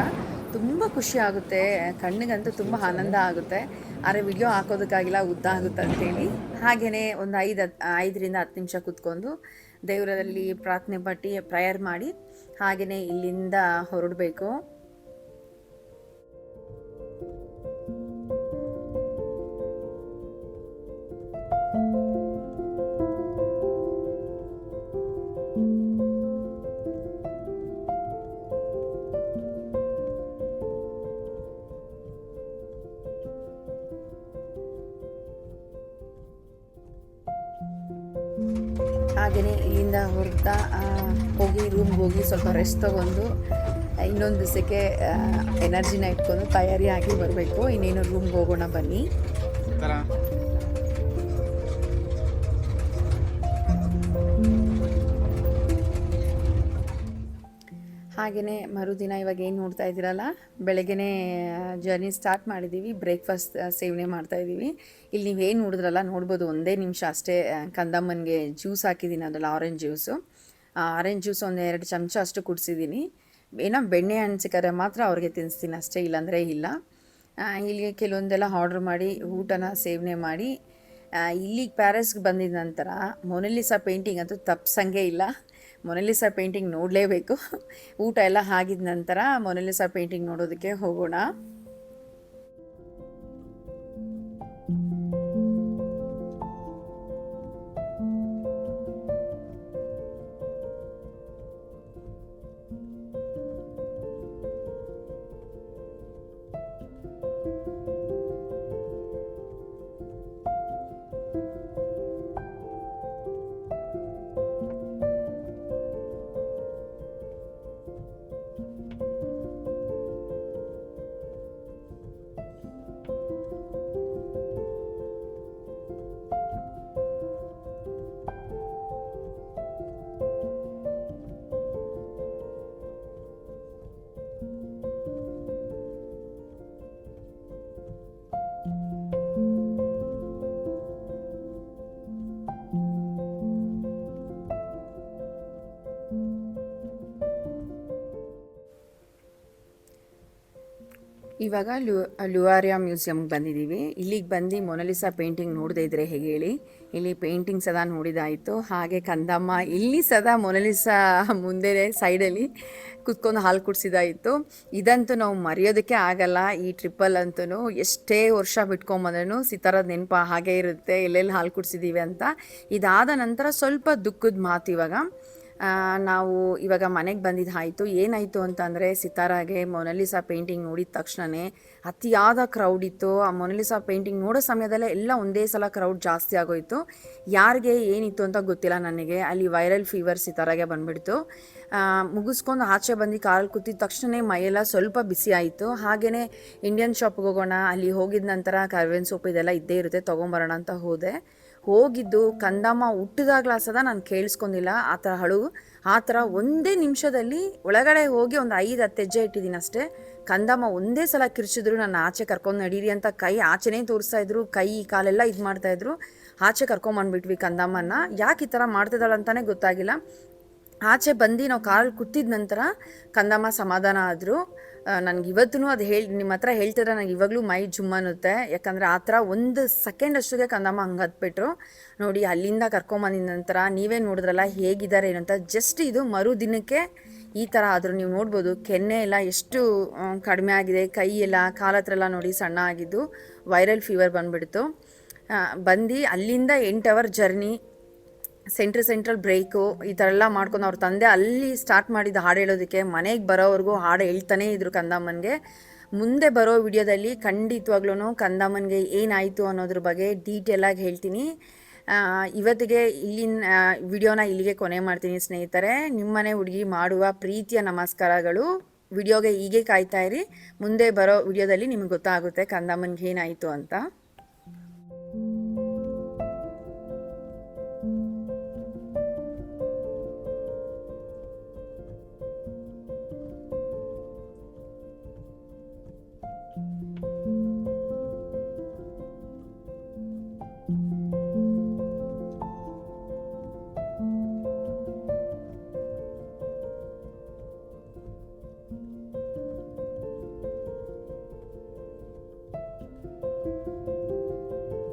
ತುಂಬ ಖುಷಿ ಆಗುತ್ತೆ. ಕಣ್ಣಿಗಂತೂ ತುಂಬ ಆನಂದ ಆಗುತ್ತೆ. ಆದರೆ ವಿಡಿಯೋ ಹಾಕೋದಕ್ಕಾಗಿಲ್ಲ, ಉದ್ದ ಆಗುತ್ತೆ ಅಂತೇಳಿ. ಹಾಗೆಯೇ ಒಂದು 5ರಿಂದ 10 ನಿಮಿಷ ಕೂತ್ಕೊಂಡು ದೇವರಲ್ಲಿ ಪ್ರಾರ್ಥನೆ ಪಟ್ಟು ಪ್ರೇಯರ್ ಮಾಡಿ ಹಾಗೆಯೇ ಇಲ್ಲಿಂದ ಹೊರಡಬೇಕು. ಹಾಗೆಯೇ ಇಲ್ಲಿಂದ ಹೊರಡ್ತಾ ಹೋಗಿ ರೂಮ್ಗೆ ಹೋಗಿ ಸ್ವಲ್ಪ ರೆಸ್ಟ್ ತೊಗೊಂಡು ಇನ್ನೊಂದು ದಿವಸಕ್ಕೆ ಎನರ್ಜಿನ ಇಟ್ಕೊಂಡು ತಯಾರಿ ಆಗಿ ಬರಬೇಕು. ಇನ್ನೇನು ರೂಮ್ಗೆ ಹೋಗೋಣ ಬನ್ನಿ. ಹಾಗೆಯೇ ಮರುದಿನ ಇವಾಗ ಏನು ನೋಡ್ತಾ ಇದ್ದೀರಲ್ಲ, ಬೆಳಗ್ಗೆನೇ ಜರ್ನಿ ಸ್ಟಾರ್ಟ್ ಮಾಡಿದ್ದೀವಿ. ಬ್ರೇಕ್ಫಾಸ್ಟ್ ಸೇವನೆ ಮಾಡ್ತಾಯಿದ್ದೀವಿ. ಇಲ್ಲಿ ನೀವೇನು ನೋಡಿದ್ರಲ್ಲ ನೋಡ್ಬೋದು, ಒಂದೇ ನಿಮಿಷ ಅಷ್ಟೇ ಕಂದಮ್ಮನಿಗೆ ಜ್ಯೂಸ್ ಹಾಕಿದ್ದೀನಿ. ಅದರಲ್ಲಿ ಆರೆಂಜ್ ಜ್ಯೂಸ್ ಒಂದು 2 ಚಮಚ ಅಷ್ಟು ಕುಡಿಸಿದ್ದೀನಿ. ಏನೋ ಬೆಣ್ಣೆ ಹಣ್ಣು ಸಿಕ್ಕರೆ ಮಾತ್ರ ಅವ್ರಿಗೆ ತಿನ್ನಿಸ್ತೀನಿ ಅಷ್ಟೇ, ಇಲ್ಲಾಂದರೆ ಇಲ್ಲ. ಇಲ್ಲಿಗೆ ಕೆಲವೊಂದೆಲ್ಲ ಆರ್ಡ್ರ್ ಮಾಡಿ ಊಟನ ಸೇವನೆ ಮಾಡಿ ಇಲ್ಲಿಗೆ ಪ್ಯಾರಿಸ್ಗೆ ಬಂದಿದ ನಂತರ ಮೊನಾಲಿಸಾ ಪೇಂಟಿಂಗ್ ಅಂತೂ ತಪ್ಸಂಗೆ ಇಲ್ಲ. ಮೊನಾಲಿಸಾ ಪೇಂಟಿಂಗ್ ನೋಡಲೇಬೇಕು. ಊಟ ಎಲ್ಲ ಆಗಿದ ನಂತರ ಮೊನಾಲಿಸಾ ಪೇಂಟಿಂಗ್ ನೋಡೋದಕ್ಕೆ ಹೋಗೋಣ. ಇವಾಗ ಲುವಾರಿಯಾ ಮ್ಯೂಸಿಯಮ್ಗೆ ಬಂದಿದ್ದೀವಿ. ಇಲ್ಲಿಗೆ ಬಂದು ಮೊನಾಲಿಸಾ ಪೇಂಟಿಂಗ್ ನೋಡದೇ ಇದ್ರೆ ಹೇಗೆ ಹೇಳಿ. ಇಲ್ಲಿ ಪೇಂಟಿಂಗ್ ಸದಾ ನೋಡಿದಾಯಿತು. ಹಾಗೆ ಕಂದಮ್ಮ ಇಲ್ಲಿ ಸದಾ ಮೊನಾಲಿಸಾ ಮುಂದೆ ಸೈಡಲ್ಲಿ ಕುತ್ಕೊಂಡು ಹಾಲು ಕುಡಿಸಿದಾಯಿತು. ಇದಂತೂ ನಾವು ಮರೆಯೋದಕ್ಕೆ ಆಗಲ್ಲ. ಈ ಟ್ರಿಪ್ಪಲ್ಲಂತೂ ಎಷ್ಟೇ ವರ್ಷ ಬಿಟ್ಕೊಂಬಂದ್ರೂ ಸಿತಾರದ ನೆನಪು ಹಾಗೇ ಇರುತ್ತೆ, ಎಲ್ಲೆಲ್ಲಿ ಹಾಲು ಕುಡಿಸಿದ್ದೀವಿ ಅಂತ. ಇದಾದ ನಂತರ ಸ್ವಲ್ಪ ದುಃಖದ ಮಾತು ಇವಾಗ. ನಾವು ಇವಾಗ ಮನೆಗೆ ಬಂದಿದ್ದಾಯಿತು. ಏನಾಯಿತು ಅಂತಂದರೆ ಸಿತಾರಾಗೆ ಮೊನಾಲಿಸಾ ಪೇಂಟಿಂಗ್ ನೋಡಿದ ತಕ್ಷಣವೇ ಅತಿಯಾದ ಕ್ರೌಡ್ ಇತ್ತು. ಆ ಮೊನಾಲಿಸಾ ಪೇಂಟಿಂಗ್ ನೋಡೋ ಸಮಯದಲ್ಲೇ ಎಲ್ಲ ಒಂದೇ ಸಲ ಕ್ರೌಡ್ ಜಾಸ್ತಿ ಆಗೋಯಿತು. ಯಾರಿಗೆ ಏನಿತ್ತು ಅಂತ ಗೊತ್ತಿಲ್ಲ ನನಗೆ. ಅಲ್ಲಿ ವೈರಲ್ ಫೀವರ್ ಸಿತಾರಾಗೆ ಬಂದುಬಿಡ್ತು. ಮುಗಿಸ್ಕೊಂಡು ಆಚೆ ಬಂದು ಕಾರಲ್ಲಿ ಕೂತಿದ ತಕ್ಷಣ ಮೈಯೆಲ್ಲ ಸ್ವಲ್ಪ ಬಿಸಿ ಆಯಿತು. ಹಾಗೆಯೇ ಇಂಡಿಯನ್ ಶಾಪ್ಗೆ ಹೋಗೋಣ, ಅಲ್ಲಿ ಹೋಗಿದ ನಂತರ ಕರ್ಬೇವಿನ ಸೊಪ್ಪು ಇದೆಲ್ಲ ಇದ್ದೇ ಇರುತ್ತೆ, ತೊಗೊಂಬರೋಣ ಅಂತ ಹೋಗಿದ್ದು ಕಂದಮ್ಮ ಹುಟ್ಟಿದಾಗ್ಲ ಸದ ನಾನು ಕೇಳಿಸ್ಕೊಂಡಿಲ್ಲ ಆ ಥರ ಒಂದೇ ನಿಮಿಷದಲ್ಲಿ ಒಳಗಡೆ ಹೋಗಿ ಒಂದು 5-10 ಹೆಜ್ಜೆ ಇಟ್ಟಿದ್ದೀನಿ ಅಷ್ಟೇ. ಕಂದಮ್ಮ ಒಂದೇ ಸಲ ಕಿರ್ಚಿದ್ರು, ನನ್ನ ಆಚೆ ಕರ್ಕೊಂಡು ನಡೀರಿ ಅಂತ ಕೈ ಆಚೆನೇ ತೋರಿಸ್ತಾಯಿದ್ರು, ಕೈ ಕಾಲೆಲ್ಲ ಇದು ಮಾಡ್ತಾಯಿದ್ರು. ಆಚೆ ಕರ್ಕೊಂಬಂದ್ಬಿಟ್ವಿ ಕಂದಮ್ಮನ. ಯಾಕೆ ಈ ಥರ ಮಾಡ್ತಿದ್ದಾಳಂತಾನೆ ಗೊತ್ತಾಗಿಲ್ಲ. ಆಚೆ ಬಂದು ನಾವು ಕಾರಲ್ಲಿ ಕೂತಿದ ನಂತರ ಕಂದಮ್ಮ ಸಮಾಧಾನ ಆದರು. ನನಗೆ ಇವತ್ತೂ ಅದು ನಿಮ್ಮ ಹತ್ರ ಹೇಳ್ತಿದ್ರೆ ನನಗೆ ಇವಾಗಲೂ ಮೈ ಜುಮ್ ಅನ್ನುತ್ತೆ. ಯಾಕಂದರೆ ಆ ಥರ ಒಂದು ಸೆಕೆಂಡ್ ಅಷ್ಟಿಗೆ ಕಂದಮ್ಮ ಹಂಗೆ ಹತ್ಬಿಟ್ರು. ನೋಡಿ ಅಲ್ಲಿಂದ ಕರ್ಕೊಂಬಂದಿದ ನಂತರ ನೀವೇ ನೋಡಿದ್ರಲ್ಲ ಹೇಗಿದ್ದಾರೆ ಏನು ಅಂತ. ಜಸ್ಟ್ ಇದು ಮರುದಿನಕ್ಕೆ ಈ ಥರ ಆದರೂ ನೀವು ನೋಡ್ಬೋದು, ಕೆನ್ನೆ ಎಲ್ಲ ಎಷ್ಟು ಕಡಿಮೆ ಆಗಿದೆ, ಕೈ ಎಲ್ಲ ಕಾಲ ಹತ್ರ ಎಲ್ಲ ನೋಡಿ ಸಣ್ಣ ಆಗಿದ್ದು, ವೈರಲ್ ಫೀವರ್ ಬಂದುಬಿಡ್ತು. ಬಂದು ಅಲ್ಲಿಂದ 8 ಅವರ್ ಜರ್ನಿ, ಸೆಂಟ್ರಲ್ ಬ್ರೇಕು ಈ ಥರ ಎಲ್ಲ ಮಾಡ್ಕೊಂಡು ಅವ್ರ ತಂದೆ ಅಲ್ಲಿ ಸ್ಟಾರ್ಟ್ ಮಾಡಿದ್ದು ಹಾಡು ಹೇಳೋದಕ್ಕೆ ಮನೆಗೆ ಬರೋವರೆಗೂ ಹಾಡು ಹೇಳ್ತಾನೇ ಇದ್ರು ಕಂದಮ್ಮನಿಗೆ. ಮುಂದೆ ಬರೋ ವಿಡಿಯೋದಲ್ಲಿ ಖಂಡಿತವಾಗ್ಲೂ ಕಂದಮ್ಮನಿಗೆ ಏನಾಯಿತು ಅನ್ನೋದ್ರ ಬಗ್ಗೆ ಡೀಟೇಲಾಗಿ ಹೇಳ್ತೀನಿ. ಇವತ್ತಿಗೆ ಇಲ್ಲಿನ ವಿಡಿಯೋನ ಇಲ್ಲಿಗೆ ಕೊನೆ ಮಾಡ್ತೀನಿ ಸ್ನೇಹಿತರೆ. ನಿಮ್ಮನೆ ಹುಡುಗಿ ಮಾಡುವ ಪ್ರೀತಿಯ ನಮಸ್ಕಾರಗಳು. ವಿಡಿಯೋಗೆ ಹೀಗೆ ಕಾಯ್ತಾ ಇರಿ. ಮುಂದೆ ಬರೋ ವಿಡಿಯೋದಲ್ಲಿ ನಿಮಗೆ ಗೊತ್ತಾಗುತ್ತೆ ಕಂದಮ್ಮನಿಗೆ ಏನಾಯಿತು ಅಂತ.